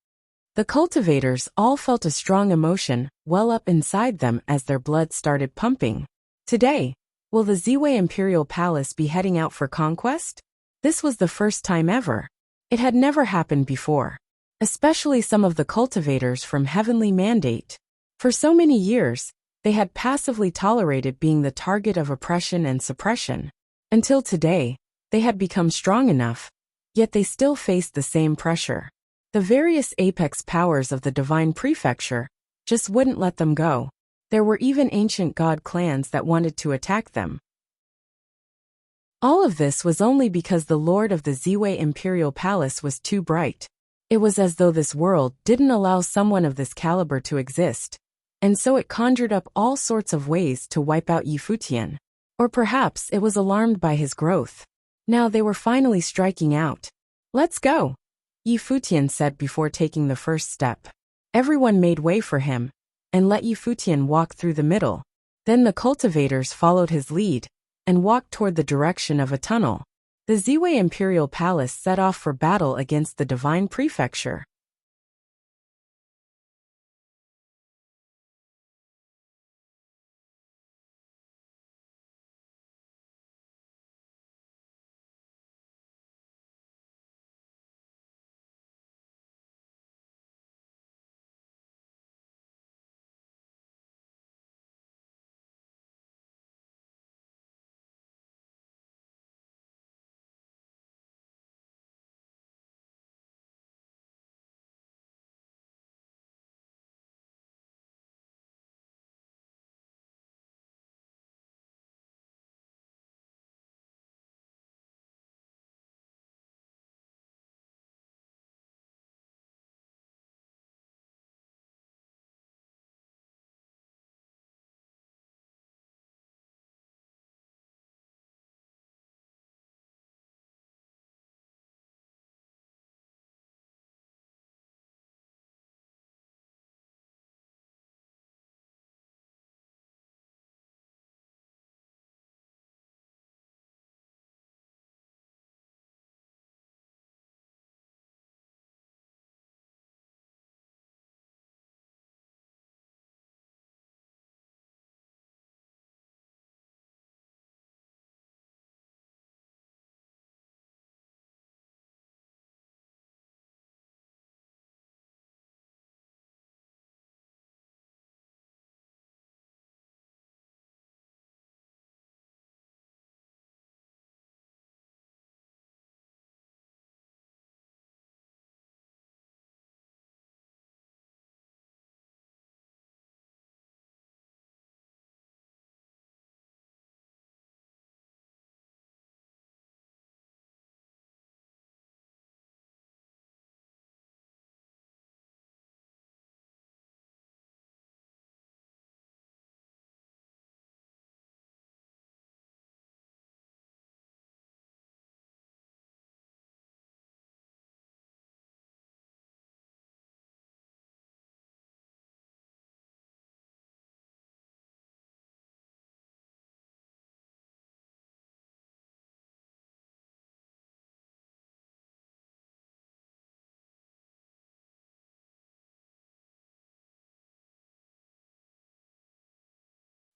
The cultivators all felt a strong emotion well up inside them as their blood started pumping. Today, will the Ziwei Imperial Palace be heading out for conquest? This was the first time ever. It had never happened before. Especially some of the cultivators from Heavenly Mandate. For so many years, they had passively tolerated being the target of oppression and suppression. Until today, they had become strong enough, yet they still faced the same pressure. The various apex powers of the Divine Prefecture just wouldn't let them go. There were even ancient god clans that wanted to attack them. All of this was only because the Lord of the Ziwei Imperial Palace was too bright. It was as though this world didn't allow someone of this caliber to exist, and so it conjured up all sorts of ways to wipe out Yi Futian. Or perhaps it was alarmed by his growth. Now they were finally striking out. Let's go, Yi Futian said before taking the first step. Everyone made way for him, and let Yi Futian walk through the middle. Then the cultivators followed his lead, and walked toward the direction of a tunnel. The Ziwei Imperial Palace set off for battle against the Divine Prefecture.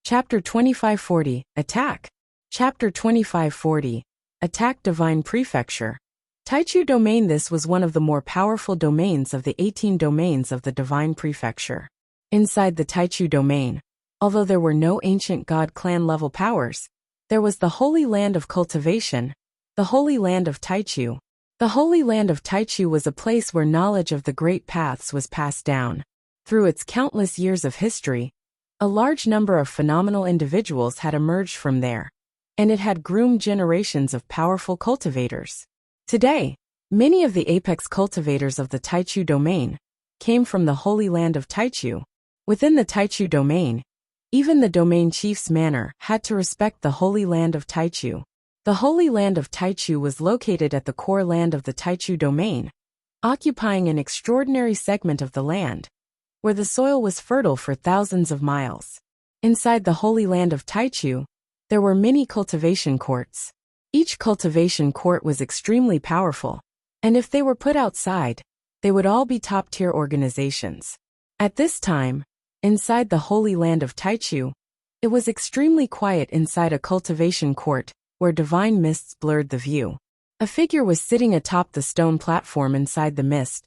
Chapter 2540, Attack. Chapter 2540, Attack Divine Prefecture. Taichu Domain. This was one of the more powerful domains of the 18 domains of the Divine Prefecture. Inside the Taichu Domain, although there were no ancient god clan level powers, there was the Holy Land of Cultivation, the Holy Land of Taichu. The Holy Land of Taichu was a place where knowledge of the Great Paths was passed down. Through its countless years of history, a large number of phenomenal individuals had emerged from there, and it had groomed generations of powerful cultivators. Today, many of the apex cultivators of the Taichu Domain came from the Holy Land of Taichu. Within the Taichu Domain, even the domain chief's manor had to respect the Holy Land of Taichu. The Holy Land of Taichu was located at the core land of the Taichu Domain, occupying an extraordinary segment of the land, where the soil was fertile for thousands of miles. Inside the Holy Land of Taichu, there were many cultivation courts. Each cultivation court was extremely powerful, and if they were put outside, they would all be top-tier organizations. At this time, inside the Holy Land of Taichu, it was extremely quiet inside a cultivation court, where divine mists blurred the view. A figure was sitting atop the stone platform inside the mist,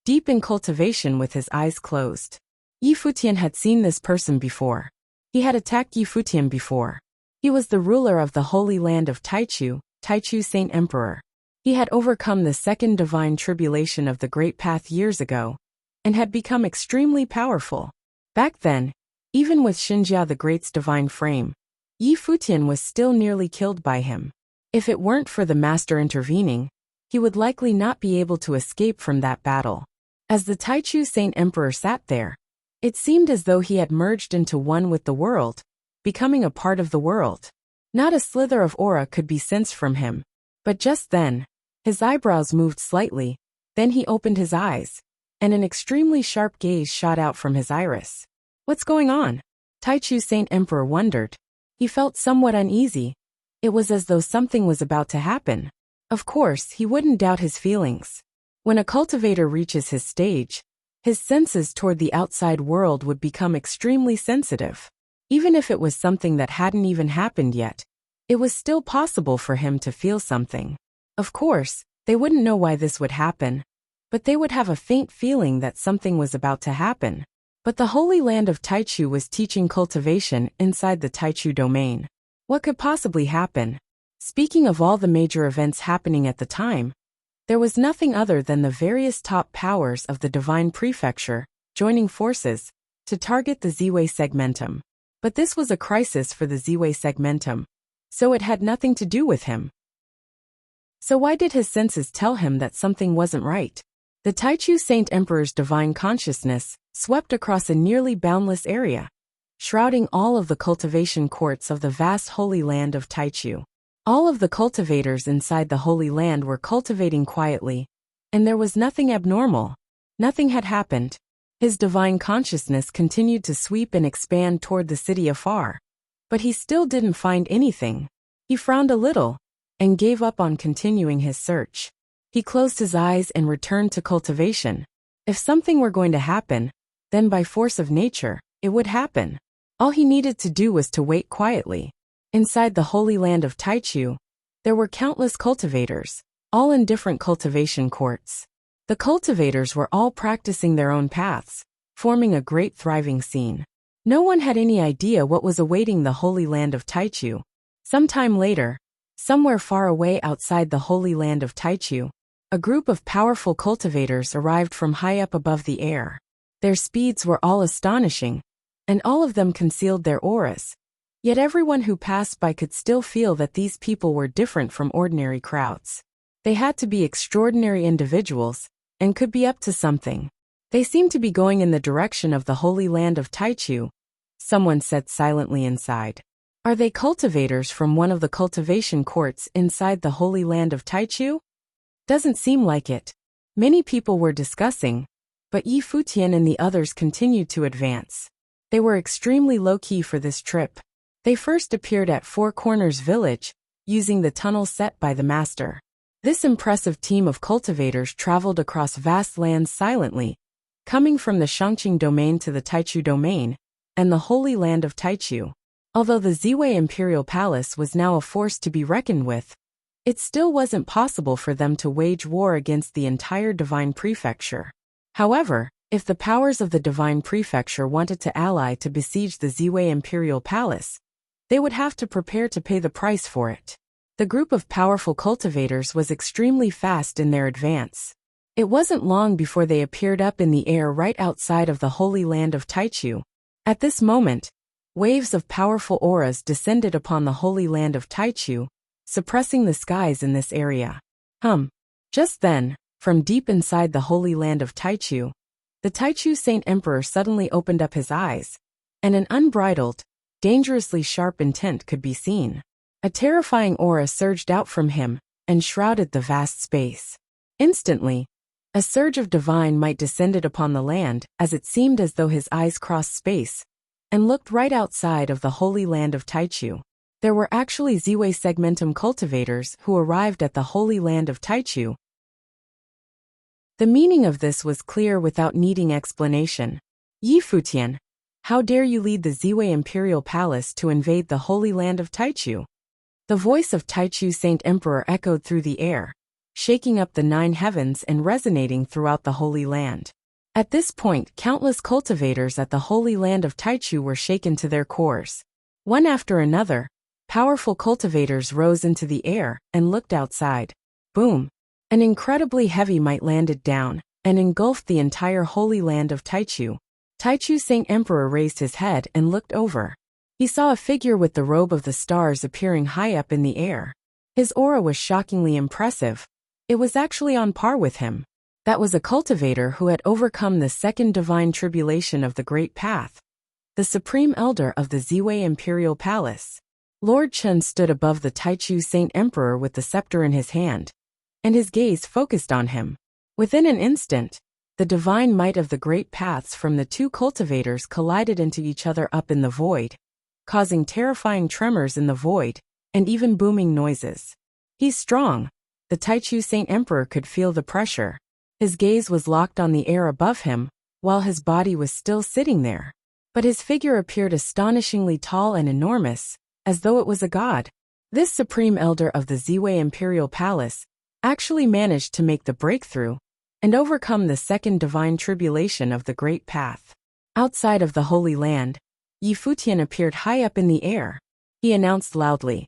deep in cultivation with his eyes closed. Futian had seen this person before. He had attacked Futian before. He was the ruler of the Holy Land of Taichu, Taichu Saint Emperor. He had overcome the second divine tribulation of the Great Path years ago, and had become extremely powerful. Back then, even with Xinjia the Great's divine frame, Futian was still nearly killed by him. If it weren't for the master intervening, he would likely not be able to escape from that battle. As the Taichu Saint Emperor sat there, it seemed as though he had merged into one with the world, becoming a part of the world. Not a slither of aura could be sensed from him, but just then, his eyebrows moved slightly, then he opened his eyes, and an extremely sharp gaze shot out from his iris. What's going on? Taichu Saint Emperor wondered. He felt somewhat uneasy. It was as though something was about to happen. Of course, he wouldn't doubt his feelings. When a cultivator reaches his stage, his senses toward the outside world would become extremely sensitive. Even if it was something that hadn't even happened yet, it was still possible for him to feel something. Of course, they wouldn't know why this would happen, but they would have a faint feeling that something was about to happen. But the Holy Land of Taichu was teaching cultivation inside the Taichu domain. What could possibly happen? Speaking of all the major events happening at the time, there was nothing other than the various top powers of the Divine Prefecture joining forces to target the Ziwei segmentum. But this was a crisis for the Ziwei segmentum, so it had nothing to do with him. So why did his senses tell him that something wasn't right? The Taichu Saint Emperor's divine consciousness swept across a nearly boundless area, shrouding all of the cultivation courts of the vast Holy Land of Taichu. All of the cultivators inside the Holy Land were cultivating quietly, and there was nothing abnormal. Nothing had happened. His divine consciousness continued to sweep and expand toward the city afar, but he still didn't find anything. He frowned a little and gave up on continuing his search. He closed his eyes and returned to cultivation. If something were going to happen, then by force of nature, it would happen. All he needed to do was to wait quietly. Inside the Holy Land of Taichu, there were countless cultivators, all in different cultivation courts. The cultivators were all practicing their own paths, forming a great thriving scene. No one had any idea what was awaiting the Holy Land of Taichu. Sometime later, somewhere far away outside the Holy Land of Taichu, a group of powerful cultivators arrived from high up above the air. Their speeds were all astonishing, and all of them concealed their auras. Yet everyone who passed by could still feel that these people were different from ordinary crowds. They had to be extraordinary individuals, and could be up to something. They seemed to be going in the direction of the Holy Land of Taichu, someone said silently inside. Are they cultivators from one of the cultivation courts inside the Holy Land of Taichu? Doesn't seem like it. Many people were discussing, but Yi Futian and the others continued to advance. They were extremely low-key for this trip. They first appeared at Four Corners Village, using the tunnel set by the master. This impressive team of cultivators traveled across vast lands silently, coming from the Shangqing domain to the Taichu domain, and the Holy Land of Taichu. Although the Ziwei Imperial Palace was now a force to be reckoned with, it still wasn't possible for them to wage war against the entire Divine Prefecture. However, if the powers of the Divine Prefecture wanted to ally to besiege the Ziwei Imperial Palace, they would have to prepare to pay the price for it. The group of powerful cultivators was extremely fast in their advance. It wasn't long before they appeared up in the air right outside of the Holy Land of Taichu. At this moment, waves of powerful auras descended upon the Holy Land of Taichu, suppressing the skies in this area. Just then, from deep inside the Holy Land of Taichu, the Taichu Saint Emperor suddenly opened up his eyes, and an unbridled, dangerously sharp intent could be seen. A terrifying aura surged out from him and shrouded the vast space. Instantly, a surge of divine might descended upon the land as it seemed as though his eyes crossed space and looked right outside of the Holy Land of Taichu. There were actually Ziwei segmentum cultivators who arrived at the Holy Land of Taichu. The meaning of this was clear without needing explanation. Yi Futian, how dare you lead the Ziwei Imperial Palace to invade the Holy Land of Taichu? The voice of Taichu Saint Emperor echoed through the air, shaking up the 9 heavens and resonating throughout the Holy Land. At this point, countless cultivators at the Holy Land of Taichu were shaken to their cores. One after another, powerful cultivators rose into the air and looked outside. Boom! An incredibly heavy might landed down and engulfed the entire Holy Land of Taichu. Taichu Saint Emperor raised his head and looked over. He saw a figure with the robe of the stars appearing high up in the air. His aura was shockingly impressive. It was actually on par with him. That was a cultivator who had overcome the second divine tribulation of the Great Path, the Supreme Elder of the Ziwei Imperial Palace. Lord Chen stood above the Taichu Saint Emperor with the scepter in his hand, and his gaze focused on him. Within an instant, the divine might of the great paths from the two cultivators collided into each other up in the void, causing terrifying tremors in the void, and even booming noises. He's strong, the Taichu Saint Emperor could feel the pressure. His gaze was locked on the air above him, while his body was still sitting there. But his figure appeared astonishingly tall and enormous, as though it was a god. This supreme elder of the Ziwei Imperial Palace actually managed to make the breakthrough and overcome the second divine tribulation of the Great Path. Outside of the Holy Land, Yi Futian appeared high up in the air. He announced loudly.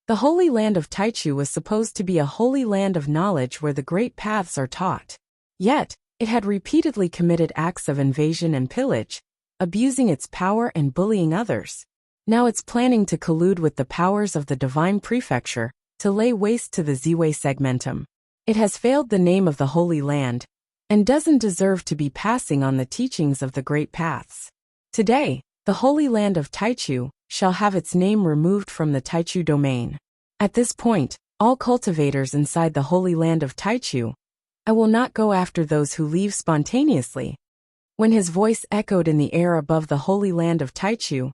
The Holy Land of Taichu was supposed to be a holy land of knowledge where the great paths are taught. Yet, it had repeatedly committed acts of invasion and pillage, abusing its power and bullying others. Now it's planning to collude with the powers of the Divine Prefecture to lay waste to the Ziwei segmentum. It has failed the name of the Holy Land and doesn't deserve to be passing on the teachings of the Great Paths. Today, the Holy Land of Taichu shall have its name removed from the Taichu domain. At this point, all cultivators inside the Holy Land of Taichu, I will not go after those who leave spontaneously. When his voice echoed in the air above the Holy Land of Taichu,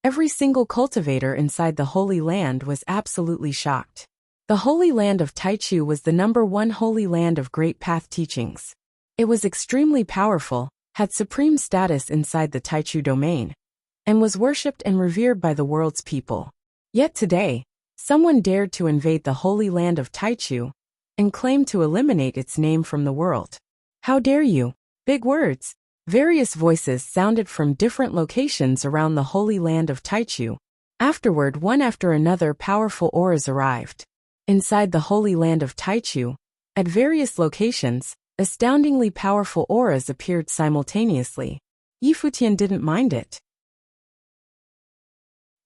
every single cultivator inside the Holy Land was absolutely shocked. The Holy Land of Taichu was the #1 Holy Land of Great Path teachings. It was extremely powerful, had supreme status inside the Taichu domain, and was worshipped and revered by the world's people. Yet today, someone dared to invade the Holy Land of Taichu and claimed to eliminate its name from the world. How dare you? Big words. Various voices sounded from different locations around the Holy Land of Taichu. Afterward, one after another powerful auras arrived. Inside the Holy Land of Taichu, at various locations, astoundingly powerful auras appeared simultaneously. Yi Futian didn't mind it.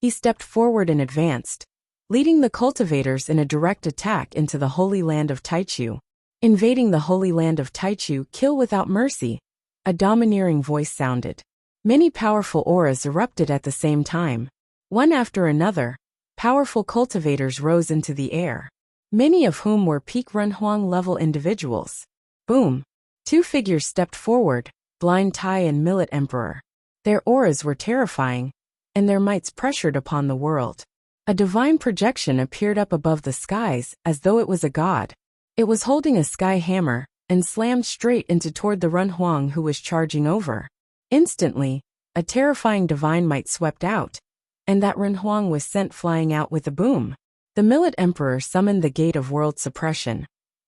He stepped forward and advanced, leading the cultivators in a direct attack into the Holy Land of Taichu. Invading the Holy Land of Taichu, kill without mercy, a domineering voice sounded. Many powerful auras erupted at the same time. One after another, powerful cultivators rose into the air, many of whom were peak Renhuang level individuals. Boom! Two figures stepped forward, Blind Tai and Millet Emperor. Their auras were terrifying, and their mights pressured upon the world. A divine projection appeared up above the skies as though it was a god. It was holding a sky hammer and slammed straight into toward the Renhuang who was charging over. Instantly, a terrifying divine might swept out, and that Renhuang was sent flying out with a boom. The Millet Emperor summoned the Gate of World Suppression,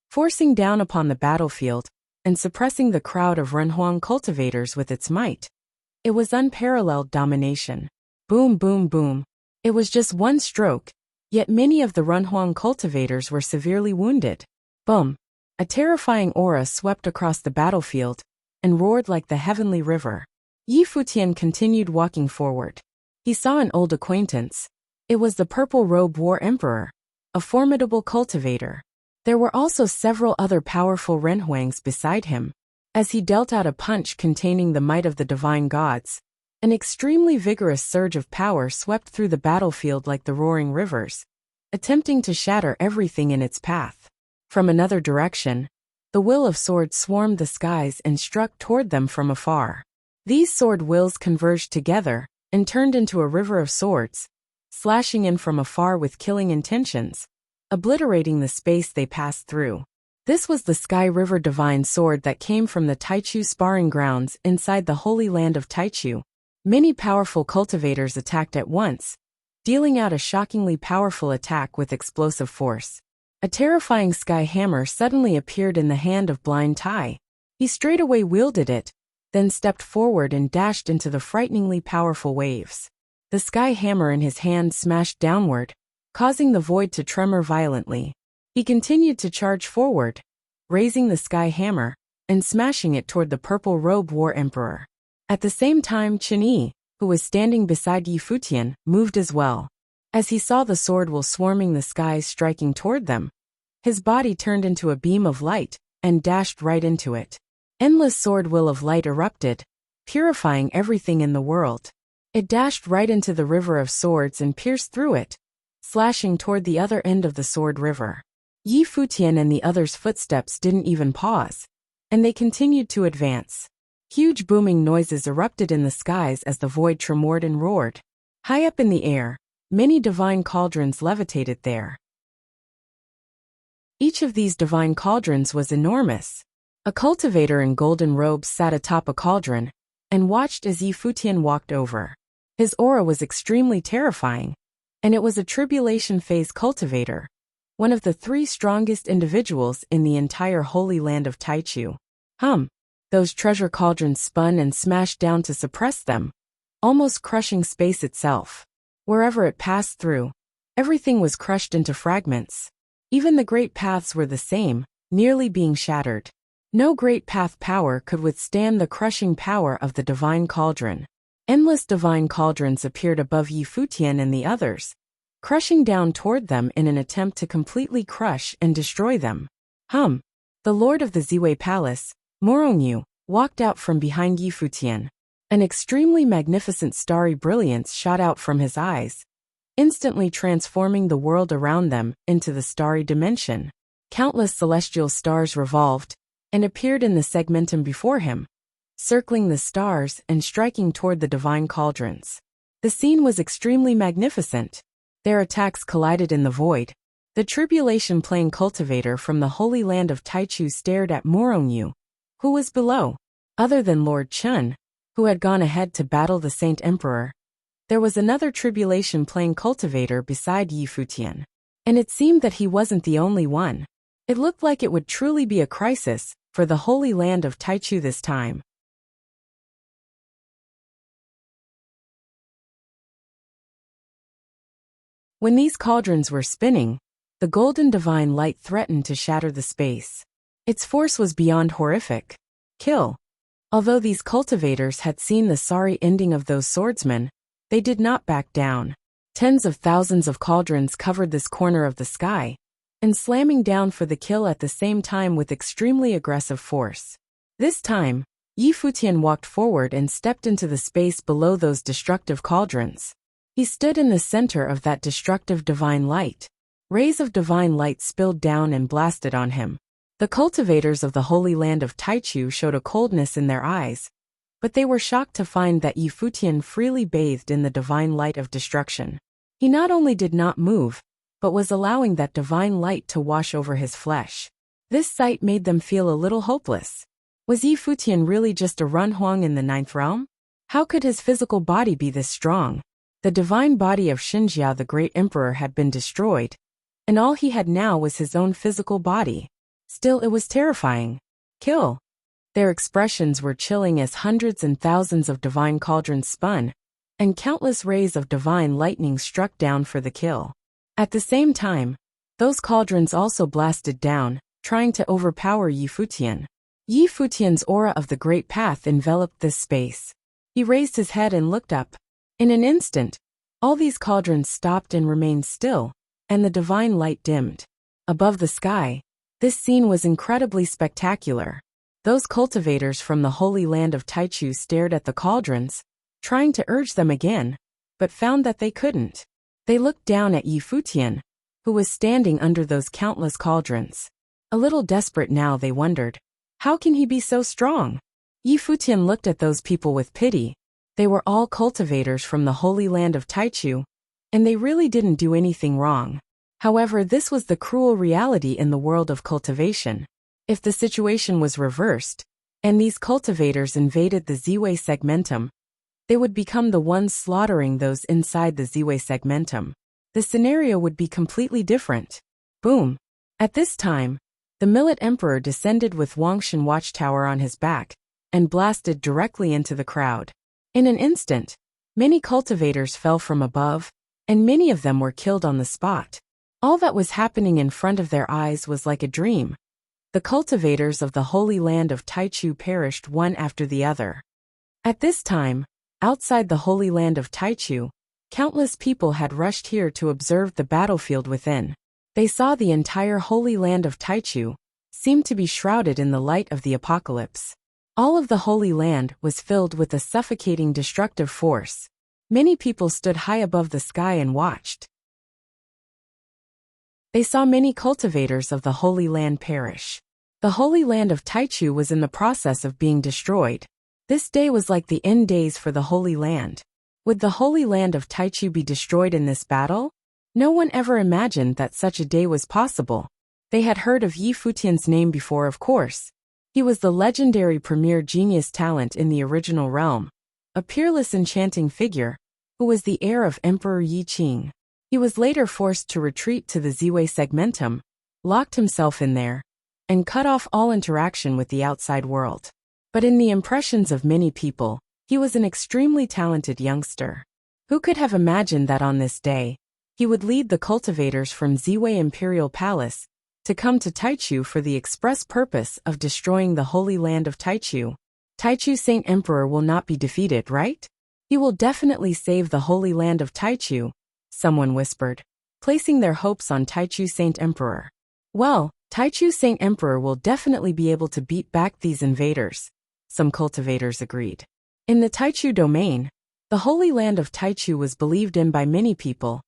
forcing down upon the battlefield and suppressing the crowd of Renhuang cultivators with its might. It was unparalleled domination. Boom, boom, boom. It was just one stroke, yet many of the Renhuang cultivators were severely wounded. Boom! A terrifying aura swept across the battlefield and roared like the heavenly river. Yi Futian continued walking forward. He saw an old acquaintance. It was the Purple Robe War Emperor, a formidable cultivator. There were also several other powerful Renhuangs beside him. As he dealt out a punch containing the might of the divine gods, an extremely vigorous surge of power swept through the battlefield like the roaring rivers, attempting to shatter everything in its path. From another direction, the will of swords swarmed the skies and struck toward them from afar. These sword wills converged together and turned into a river of swords, slashing in from afar with killing intentions, obliterating the space they passed through. This was the Sky River Divine Sword that came from the Taichu sparring grounds inside the Holy Land of Taichu. Many powerful cultivators attacked at once, dealing out a shockingly powerful attack with explosive force. A terrifying sky hammer suddenly appeared in the hand of Blind Tai. He straightaway wielded it, then stepped forward and dashed into the frighteningly powerful waves. The sky hammer in his hand smashed downward, causing the void to tremor violently. He continued to charge forward, raising the sky hammer and smashing it toward the Purple Robe War Emperor. At the same time, Chen Yi, who was standing beside Yi Futian, moved as well. As he saw the sword will swarming the skies striking toward them, his body turned into a beam of light and dashed right into it. Endless sword will of light erupted, purifying everything in the world. It dashed right into the river of swords and pierced through it, slashing toward the other end of the sword river. Yi Futian and the others' footsteps didn't even pause, and they continued to advance. Huge booming noises erupted in the skies as the void tremored and roared. High up in the air, many divine cauldrons levitated there. Each of these divine cauldrons was enormous. A cultivator in golden robes sat atop a cauldron and watched as Yi Futian walked over. His aura was extremely terrifying, and it was a tribulation phase cultivator, one of the 3 strongest individuals in the entire holy land of Taichu. Those treasure cauldrons spun and smashed down to suppress them, almost crushing space itself. Wherever it passed through, everything was crushed into fragments. Even the great paths were the same, nearly being shattered. No great path power could withstand the crushing power of the divine cauldron. Endless divine cauldrons appeared above Yi Futian and the others, crushing down toward them in an attempt to completely crush and destroy them. The lord of the Ziwei Palace, Morongyu, walked out from behind Yi Futian. An extremely magnificent starry brilliance shot out from his eyes, instantly transforming the world around them into the starry dimension. Countless celestial stars revolved and appeared in the segmentum before him, circling the stars and striking toward the divine cauldrons. The scene was extremely magnificent. Their attacks collided in the void. The tribulation plane cultivator from the holy land of Taichu stared at Morongyu, who was below. Other than Lord Chun, who had gone ahead to battle the Saint Emperor, there was another tribulation plane cultivator beside Yi Futian. And it seemed that he wasn't the only one. It looked like it would truly be a crisis for the holy land of Taichu this time. When these cauldrons were spinning, the golden divine light threatened to shatter the space. Its force was beyond horrific. Kill. Although these cultivators had seen the sorry ending of those swordsmen, they did not back down. Tens of thousands of cauldrons covered this corner of the sky, and slamming down for the kill at the same time with extremely aggressive force. This time, Yi Futian walked forward and stepped into the space below those destructive cauldrons. He stood in the center of that destructive divine light. Rays of divine light spilled down and blasted on him. The cultivators of the holy land of Taichu showed a coldness in their eyes, but they were shocked to find that Yi Futian freely bathed in the divine light of destruction. He not only did not move, but was allowing that divine light to wash over his flesh. This sight made them feel a little hopeless. Was Yi Futian really just a Runhuang in the 9th realm? How could his physical body be this strong? The divine body of Xinjia the great emperor had been destroyed, and all he had now was his own physical body. Still, it was terrifying. Kill. Their expressions were chilling as hundreds and thousands of divine cauldrons spun, and countless rays of divine lightning struck down for the kill. At the same time, those cauldrons also blasted down, trying to overpower Yi Futian. Yi Futian's aura of the great path enveloped this space. He raised his head and looked up. In an instant, all these cauldrons stopped and remained still, and the divine light dimmed. Above the sky, this scene was incredibly spectacular. Those cultivators from the holy land of Taichu stared at the cauldrons, trying to urge them again, but found that they couldn't. They looked down at Yi Futian, who was standing under those countless cauldrons. A little desperate now, they wondered, how can he be so strong? Yi Futian looked at those people with pity. They were all cultivators from the holy land of Taichu, and they really didn't do anything wrong. However, this was the cruel reality in the world of cultivation. If the situation was reversed, and these cultivators invaded the Ziwei segmentum, they would become the ones slaughtering those inside the Ziwei segmentum. The scenario would be completely different. Boom! At this time, the Millet Emperor descended with Wangshan Watchtower on his back, and blasted directly into the crowd. In an instant, many cultivators fell from above, and many of them were killed on the spot. All that was happening in front of their eyes was like a dream. The cultivators of the holy land of Taichu perished one after the other. At this time, outside the holy land of Taichu, countless people had rushed here to observe the battlefield within. They saw the entire holy land of Taichu seem to be shrouded in the light of the apocalypse. All of the holy land was filled with a suffocating destructive force. Many people stood high above the sky and watched. They saw many cultivators of the holy land perish. The holy land of Taichu was in the process of being destroyed. This day was like the end days for the holy land. Would the holy land of Taichu be destroyed in this battle? No one ever imagined that such a day was possible. They had heard of Yi Futian's name before, of course. He was the legendary premier genius talent in the original realm, a peerless enchanting figure, who was the heir of Emperor Yi Qing. He was later forced to retreat to the Ziwei segmentum, locked himself in there, and cut off all interaction with the outside world. But in the impressions of many people, he was an extremely talented youngster. Who could have imagined that on this day, he would lead the cultivators from Ziwei Imperial Palace to come to Taichu for the express purpose of destroying the Holy Land of Taichu? Taichu Saint Emperor will not be defeated, right? He will definitely save the Holy Land of Taichu, someone whispered, placing their hopes on Taichu Saint Emperor. Well, Taichu Saint Emperor will definitely be able to beat back these invaders, some cultivators agreed. In the Taichu domain, the Holy Land of Taichu was believed in by many people,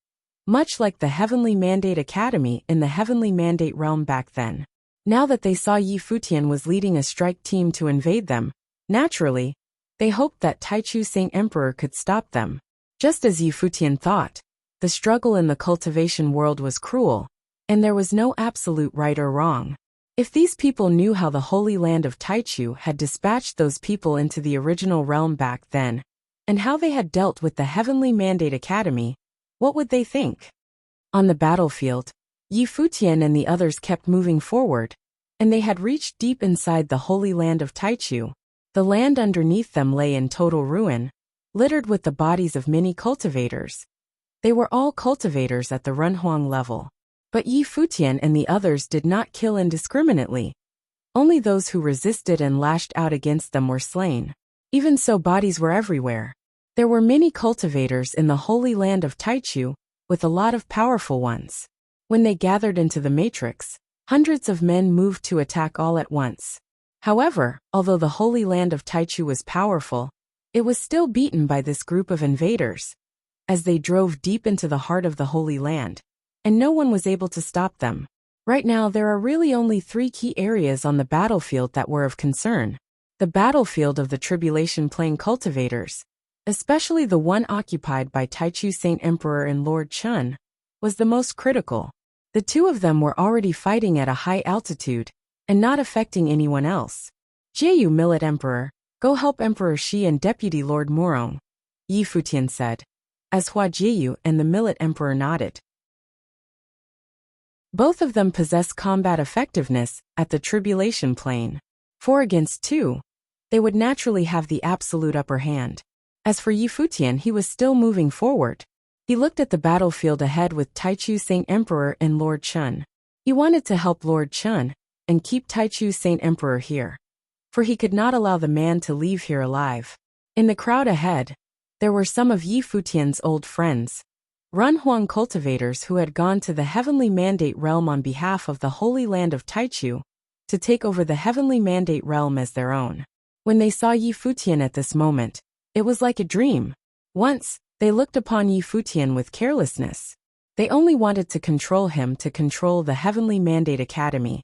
much like the Heavenly Mandate Academy in the Heavenly Mandate realm back then. Now that they saw Yi Futian was leading a strike team to invade them, naturally, they hoped that Taichu Saint Emperor could stop them. Just as Yi Futian thought, the struggle in the cultivation world was cruel, and there was no absolute right or wrong. If these people knew how the Holy Land of Taichu had dispatched those people into the original realm back then, and how they had dealt with the Heavenly Mandate Academy, what would they think? On the battlefield, Yi Futian and the others kept moving forward, and they had reached deep inside the Holy Land of Taichu. The land underneath them lay in total ruin, littered with the bodies of many cultivators. They were all cultivators at the Renhuang level. But Yi Futian and the others did not kill indiscriminately. Only those who resisted and lashed out against them were slain. Even so, bodies were everywhere. There were many cultivators in the Holy Land of Taichu, with a lot of powerful ones. When they gathered into the matrix, hundreds of men moved to attack all at once. However, although the Holy Land of Taichu was powerful, it was still beaten by this group of invaders, as they drove deep into the heart of the Holy Land, and no one was able to stop them. Right now there are really only 3 key areas on the battlefield that were of concern. The battlefield of the Tribulation Plain cultivators, especially the one occupied by Taichu Saint Emperor and Lord Chun, was the most critical. The two of them were already fighting at a high altitude, and not affecting anyone else. Jieyu Millet Emperor, go help Emperor Shi and Deputy Lord Murong, Yi Futian said, as Hua Jieyu and the Millet Emperor nodded. Both of them possess combat effectiveness at the Tribulation Plane. 4 against 2, they would naturally have the absolute upper hand. As for Yi Futian, he was still moving forward. He looked at the battlefield ahead with Taichu Saint Emperor and Lord Chun. He wanted to help Lord Chun and keep Taichu Saint Emperor here, for he could not allow the man to leave here alive. In the crowd ahead, there were some of Yi Futian's old friends, Renhuang cultivators who had gone to the Heavenly Mandate realm on behalf of the Holy Land of Taichu to take over the Heavenly Mandate realm as their own. When they saw Yi Futian at this moment, it was like a dream. Once, they looked upon Yi Futian with carelessness. They only wanted to control him to control the Heavenly Mandate Academy,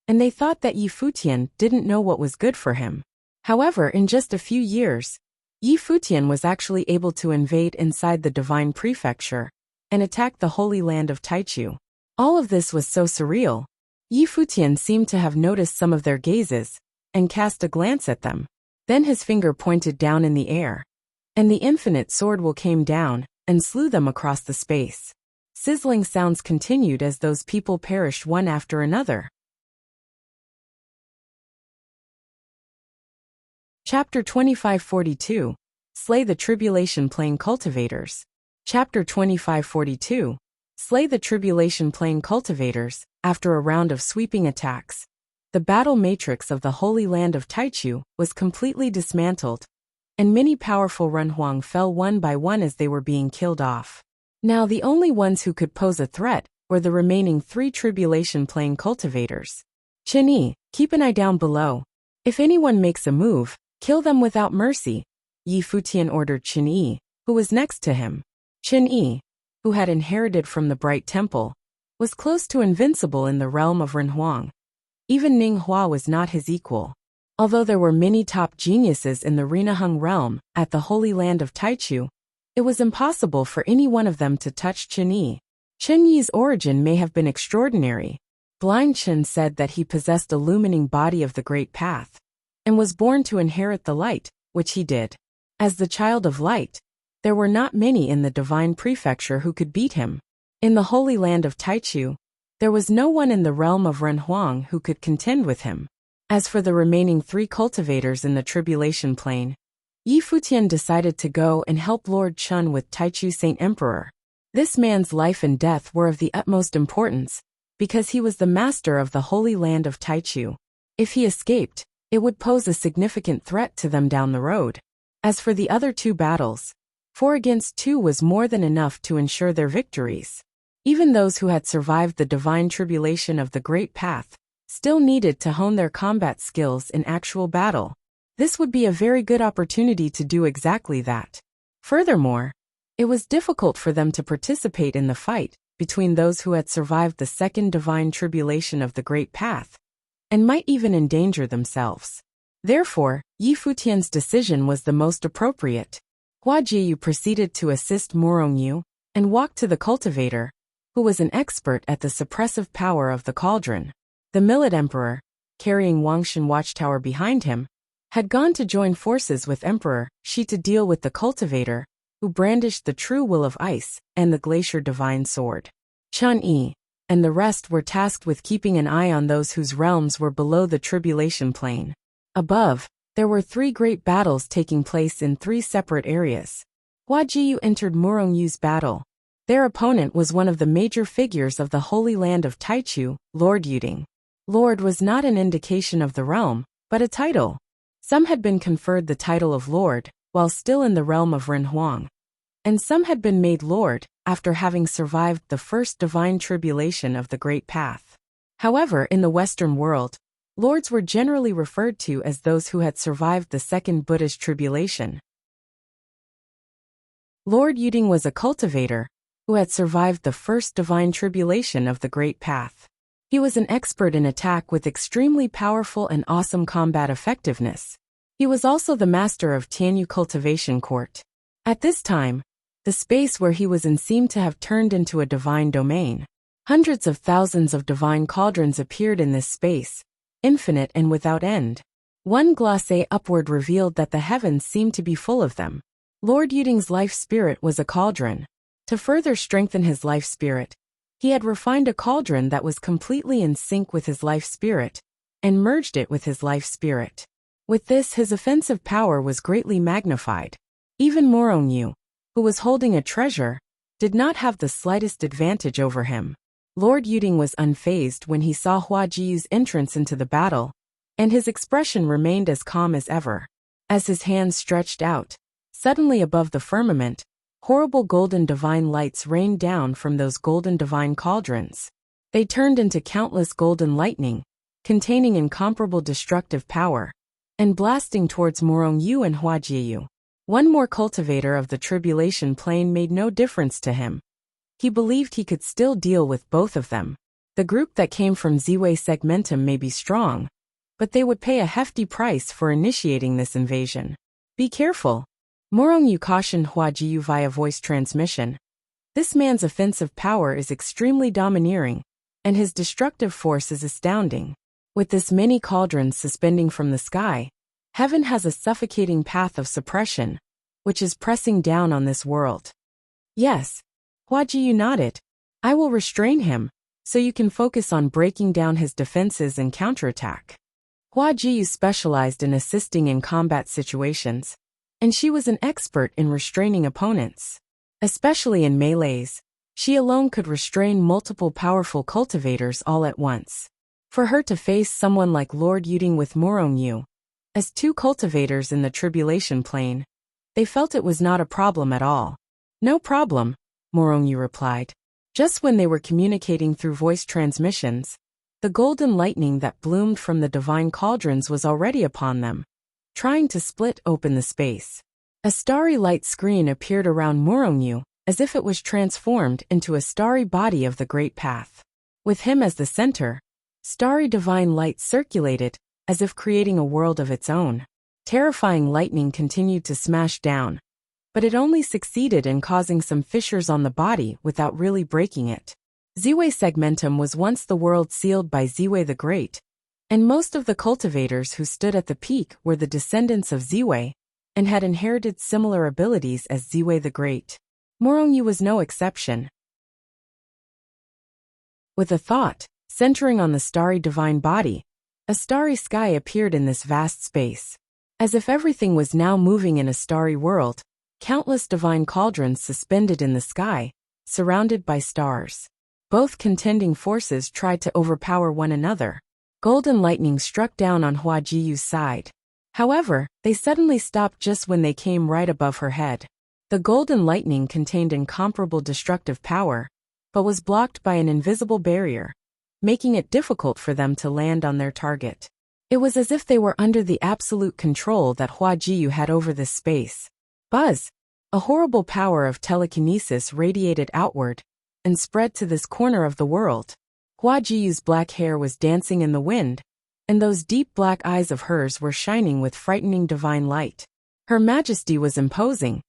and they thought that Yi Futian didn't know what was good for him. However, in just a few years, Yi Futian was actually able to invade inside the Divine Prefecture and attack the Holy Land of Taichu. All of this was so surreal. Yi Futian seemed to have noticed some of their gazes and cast a glance at them. Then his finger pointed down in the air, and the infinite sword will came down and slew them across the space. Sizzling sounds continued as those people perished one after another. Chapter 2542. Slay the Tribulation Plane Cultivators. Chapter 2542. Slay the Tribulation Plane Cultivators. After a round of sweeping attacks, the battle matrix of the Holy Land of Taichu was completely dismantled, and many powerful Renhuang fell one by one as they were being killed off. Now the only ones who could pose a threat were the remaining 3 Tribulation Plane cultivators. Chen-Yi, keep an eye down below. If anyone makes a move, kill them without mercy, Yi Futian ordered Chen-Yi, who was next to him. Chen-Yi, who had inherited from the Bright Temple, was close to invincible in the realm of Renhuang. Even Ning Hua was not his equal. Although there were many top geniuses in the Renaheng realm at the Holy Land of Taichu, it was impossible for any one of them to touch Chen-Yi. Chen-Yi's origin may have been extraordinary, Blind Chen said that he possessed a illumining body of the great path, and was born to inherit the light, which he did. As the child of light, there were not many in the divine prefecture who could beat him. In the holy land of Taichu, there was no one in the realm of Renhuang who could contend with him. As for the remaining 3 cultivators in the tribulation plain, Yi Futian decided to go and help Lord Chun with Taichu Saint Emperor. This man's life and death were of the utmost importance, because he was the master of the holy land of Taichu. If he escaped, it would pose a significant threat to them down the road. As for the other 2 battles, 4 against 2 was more than enough to ensure their victories. Even those who had survived the divine tribulation of the Great Path still needed to hone their combat skills in actual battle. This would be a very good opportunity to do exactly that. Furthermore, it was difficult for them to participate in the fight between those who had survived the second divine tribulation of the Great Path, and might even endanger themselves. Therefore, Yi Futian's decision was the most appropriate. Hua Jiyu proceeded to assist Morongyu and walked to the cultivator, who was an expert at the suppressive power of the cauldron. The Millet Emperor, carrying Wangshan Watchtower behind him, had gone to join forces with Emperor Shi to deal with the cultivator, who brandished the true will of ice and the glacier divine sword. Chun Yi and the rest were tasked with keeping an eye on those whose realms were below the tribulation plain. Above, there were 3 great battles taking place in 3 separate areas. Hua Jiyu entered Morongyu's battle. Their opponent was one of the major figures of the holy land of Taichu, Lord Yuding. Lord was not an indication of the realm, but a title. Some had been conferred the title of Lord, while still in the realm of Renhuang, and some had been made Lord after having survived the first divine tribulation of the Great Path. However, in the Western world, Lords were generally referred to as those who had survived the second Buddhist tribulation. Lord Yuding was a cultivator who had survived the first divine tribulation of the Great Path. He was an expert in attack with extremely powerful and awesome combat effectiveness. He was also the master of Tianyu Cultivation Court. At this time, the space where he was in seemed to have turned into a divine domain. Hundreds of thousands of divine cauldrons appeared in this space, infinite and without end. One glacé upward revealed that the heavens seemed to be full of them. Lord Yuding's life spirit was a cauldron. To further strengthen his life spirit, he had refined a cauldron that was completely in sync with his life spirit, and merged it with his life spirit. With this, his offensive power was greatly magnified. Even Morongyu, who was holding a treasure, did not have the slightest advantage over him. Lord Yuding was unfazed when he saw Hua Jiyu's entrance into the battle, and his expression remained as calm as ever. As his hands stretched out, suddenly above the firmament, horrible golden divine lights rained down from those golden divine cauldrons. They turned into countless golden lightning, containing incomparable destructive power, and blasting towards Morongyu and Hua Jiyu. One more cultivator of the tribulation plane made no difference to him. He believed he could still deal with both of them. The group that came from Ziwei Segmentum may be strong, but they would pay a hefty price for initiating this invasion. Be careful. Morongyu cautioned Hua Jiyu via voice transmission. This man's offensive power is extremely domineering, and his destructive force is astounding. With this many cauldrons suspending from the sky, heaven has a suffocating path of suppression, which is pressing down on this world. Yes. Hua Jiyu nodded. I will restrain him, so you can focus on breaking down his defenses and counterattack. Hua Jiyu specialized in assisting in combat situations, and she was an expert in restraining opponents. Especially in melees, she alone could restrain multiple powerful cultivators all at once. For her to face someone like Lord Yuding with Morongyu, as 2 cultivators in the tribulation plane, they felt it was not a problem at all. No problem, Morongyu replied. Just when they were communicating through voice transmissions, the golden lightning that bloomed from the divine cauldrons was already upon them, trying to split open the space. A starry light screen appeared around Morongyu, as if it was transformed into a starry body of the Great Path. With him as the center, starry divine light circulated, as if creating a world of its own. Terrifying lightning continued to smash down, but it only succeeded in causing some fissures on the body without really breaking it. Ziwei Segmentum was once the world sealed by Ziwei the Great, and most of the cultivators who stood at the peak were the descendants of Ziwei and had inherited similar abilities as Ziwei the Great. Morongyu was no exception. With a thought, centering on the starry divine body, a starry sky appeared in this vast space. As if everything was now moving in a starry world, countless divine cauldrons suspended in the sky, surrounded by stars. Both contending forces tried to overpower one another. Golden lightning struck down on Hua Jiyu's side. However, they suddenly stopped just when they came right above her head. The golden lightning contained incomparable destructive power, but was blocked by an invisible barrier, making it difficult for them to land on their target. It was as if they were under the absolute control that Hua Jiyu had over this space. Buzz! A horrible power of telekinesis radiated outward and spread to this corner of the world. Hua Jiyu's black hair was dancing in the wind, and those deep black eyes of hers were shining with frightening divine light. Her majesty was imposing.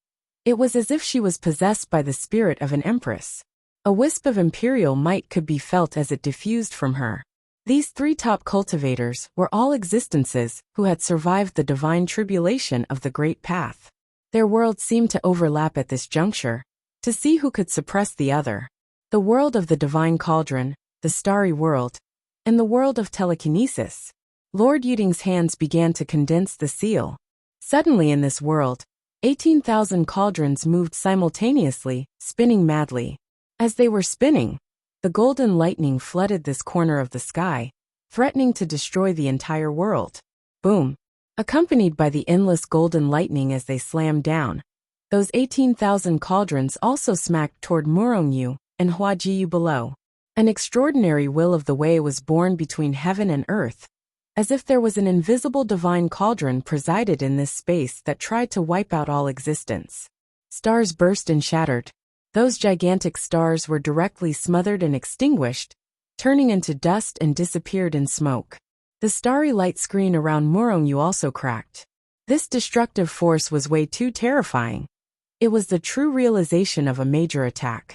It was as if she was possessed by the spirit of an empress. A wisp of imperial might could be felt as it diffused from her. These three top cultivators were all existences who had survived the divine tribulation of the Great Path. Their worlds seemed to overlap at this juncture, to see who could suppress the other. The world of the divine cauldron, the starry world, and the world of telekinesis. Lord Yuding's hands began to condense the seal. Suddenly in this world, 18,000 cauldrons moved simultaneously, spinning madly. As they were spinning, the golden lightning flooded this corner of the sky, threatening to destroy the entire world. Boom! Accompanied by the endless golden lightning as they slammed down, those 18,000 cauldrons also smacked toward Murongyu and Hua Jiyu below. An extraordinary will of the way was born between heaven and earth, as if there was an invisible divine cauldron presided in this space that tried to wipe out all existence. Stars burst and shattered. Those gigantic stars were directly smothered and extinguished, turning into dust and disappeared in smoke. The starry light screen around Murongyu also cracked. This destructive force was way too terrifying. It was the true realization of a major attack.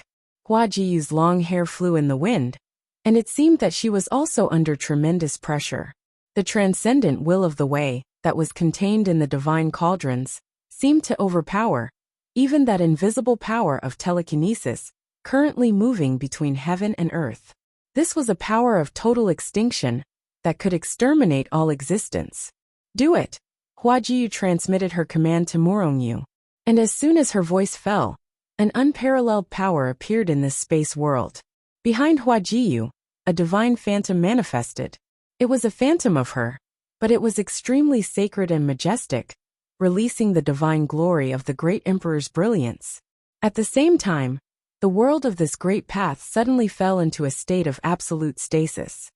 Hua Jiyu's long hair flew in the wind, and it seemed that she was also under tremendous pressure. The transcendent will of the way, that was contained in the divine cauldrons, seemed to overpower even that invisible power of telekinesis, currently moving between heaven and earth. This was a power of total extinction that could exterminate all existence. Do it! Hua Jiyu transmitted her command to Murongyu, and as soon as her voice fell, an unparalleled power appeared in this space world. Behind Hua Jiyu, a divine phantom manifested. It was a phantom of her, but it was extremely sacred and majestic, releasing the divine glory of the great emperor's brilliance. At the same time, the world of this great path suddenly fell into a state of absolute stasis.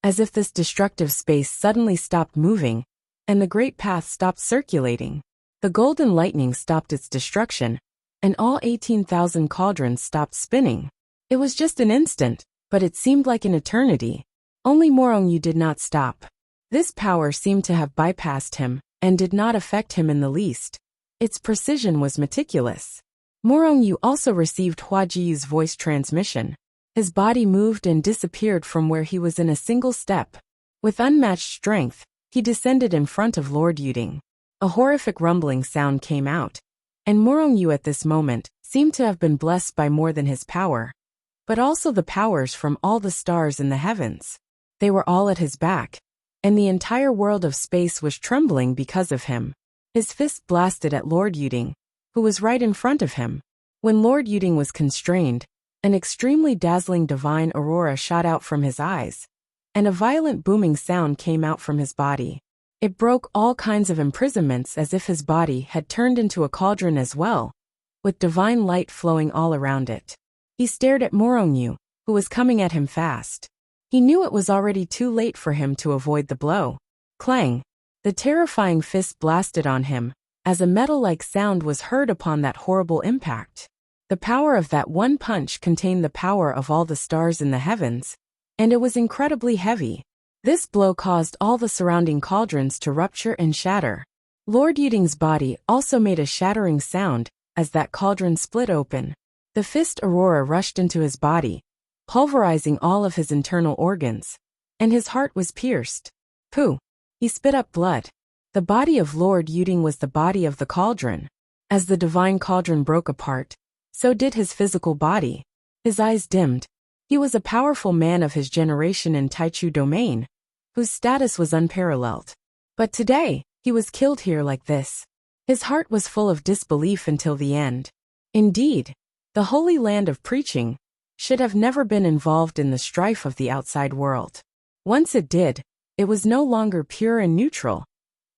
As if this destructive space suddenly stopped moving, and the great path stopped circulating. The golden lightning stopped its destruction, and all 18,000 cauldrons stopped spinning. It was just an instant, but it seemed like an eternity. Only Murongyu did not stop. This power seemed to have bypassed him, and did not affect him in the least. Its precision was meticulous. Murongyu also received Hua Jiyu's voice transmission. His body moved and disappeared from where he was in a single step. With unmatched strength, he descended in front of Lord Yuding. A horrific rumbling sound came out, and Murongyu at this moment seemed to have been blessed by more than his power, but also the powers from all the stars in the heavens. They were all at his back, and the entire world of space was trembling because of him. His fist blasted at Lord Yuding, who was right in front of him. When Lord Yuding was constrained, an extremely dazzling divine aurora shot out from his eyes, and a violent booming sound came out from his body. It broke all kinds of imprisonments as if his body had turned into a cauldron as well, with divine light flowing all around it. He stared at Murongyu, who was coming at him fast. He knew it was already too late for him to avoid the blow. Clang! The terrifying fist blasted on him, as a metal-like sound was heard upon that horrible impact. The power of that one punch contained the power of all the stars in the heavens, and it was incredibly heavy. This blow caused all the surrounding cauldrons to rupture and shatter. Lord Yuding's body also made a shattering sound as that cauldron split open. The fist aurora rushed into his body, pulverizing all of his internal organs, and his heart was pierced. Pooh! He spit up blood. The body of Lord Yuding was the body of the cauldron. As the divine cauldron broke apart, so did his physical body. His eyes dimmed. He was a powerful man of his generation in Taichu domain, whose status was unparalleled. But today, he was killed here like this. His heart was full of disbelief until the end. Indeed, the holy land of preaching should have never been involved in the strife of the outside world. Once it did, it was no longer pure and neutral.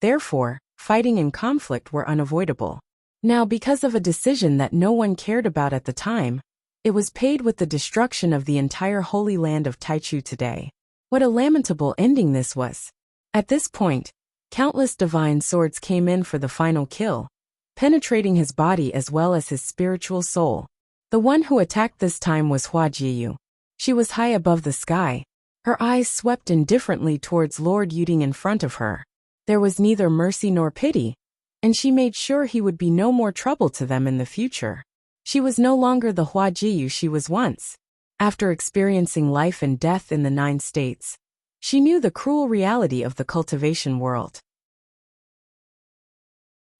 Therefore, fighting and conflict were unavoidable. Now, because of a decision that no one cared about at the time, it was paid with the destruction of the entire holy land of Taichu today. What a lamentable ending this was. At this point, countless divine swords came in for the final kill, penetrating his body as well as his spiritual soul. The one who attacked this time was Hua Jiyu. She was high above the sky. Her eyes swept indifferently towards Lord Yuding in front of her. There was neither mercy nor pity, and she made sure he would be no more trouble to them in the future. She was no longer the Hua Jiyu she was once. After experiencing life and death in the 9 states, she knew the cruel reality of the cultivation world.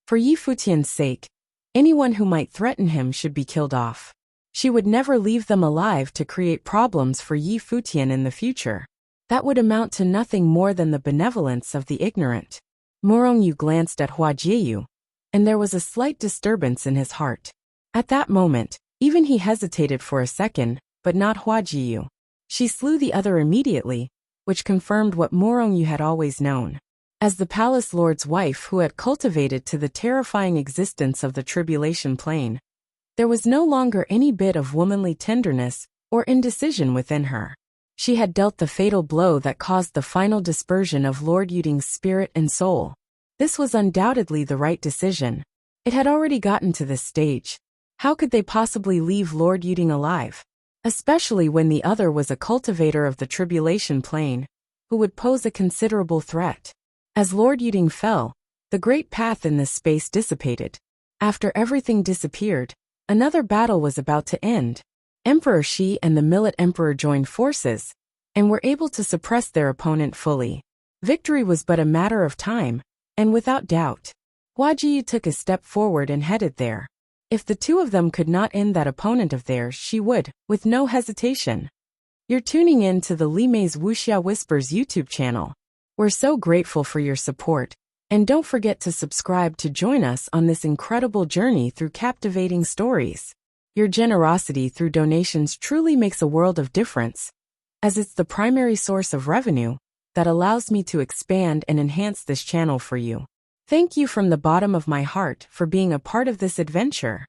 For Yi Futian's sake, anyone who might threaten him should be killed off. She would never leave them alive to create problems for Yi Futian in the future. That would amount to nothing more than the benevolence of the ignorant. Morongyu glanced at Hua Jiyu, and there was a slight disturbance in his heart. At that moment, even he hesitated for a second, but not Hua Jiyu. She slew the other immediately, which confirmed what Morongyu had always known. As the palace lord's wife who had cultivated to the terrifying existence of the tribulation plane, there was no longer any bit of womanly tenderness or indecision within her. She had dealt the fatal blow that caused the final dispersion of Lord Yuding's spirit and soul. This was undoubtedly the right decision. It had already gotten to this stage. How could they possibly leave Lord Yuding alive? Especially when the other was a cultivator of the tribulation plane, who would pose a considerable threat. As Lord Yuding fell, the great path in this space dissipated. After everything disappeared, another battle was about to end. Emperor Shi and the Millet Emperor joined forces, and were able to suppress their opponent fully. Victory was but a matter of time, and without doubt, Hua Jiyu took a step forward and headed there. If the two of them could not end that opponent of theirs, she would, with no hesitation. You're tuning in to the Li Mei's Wuxia Whispers YouTube channel. We're so grateful for your support, and don't forget to subscribe to join us on this incredible journey through captivating stories. Your generosity through donations truly makes a world of difference, as it's the primary source of revenue that allows me to expand and enhance this channel for you. Thank you from the bottom of my heart for being a part of this adventure.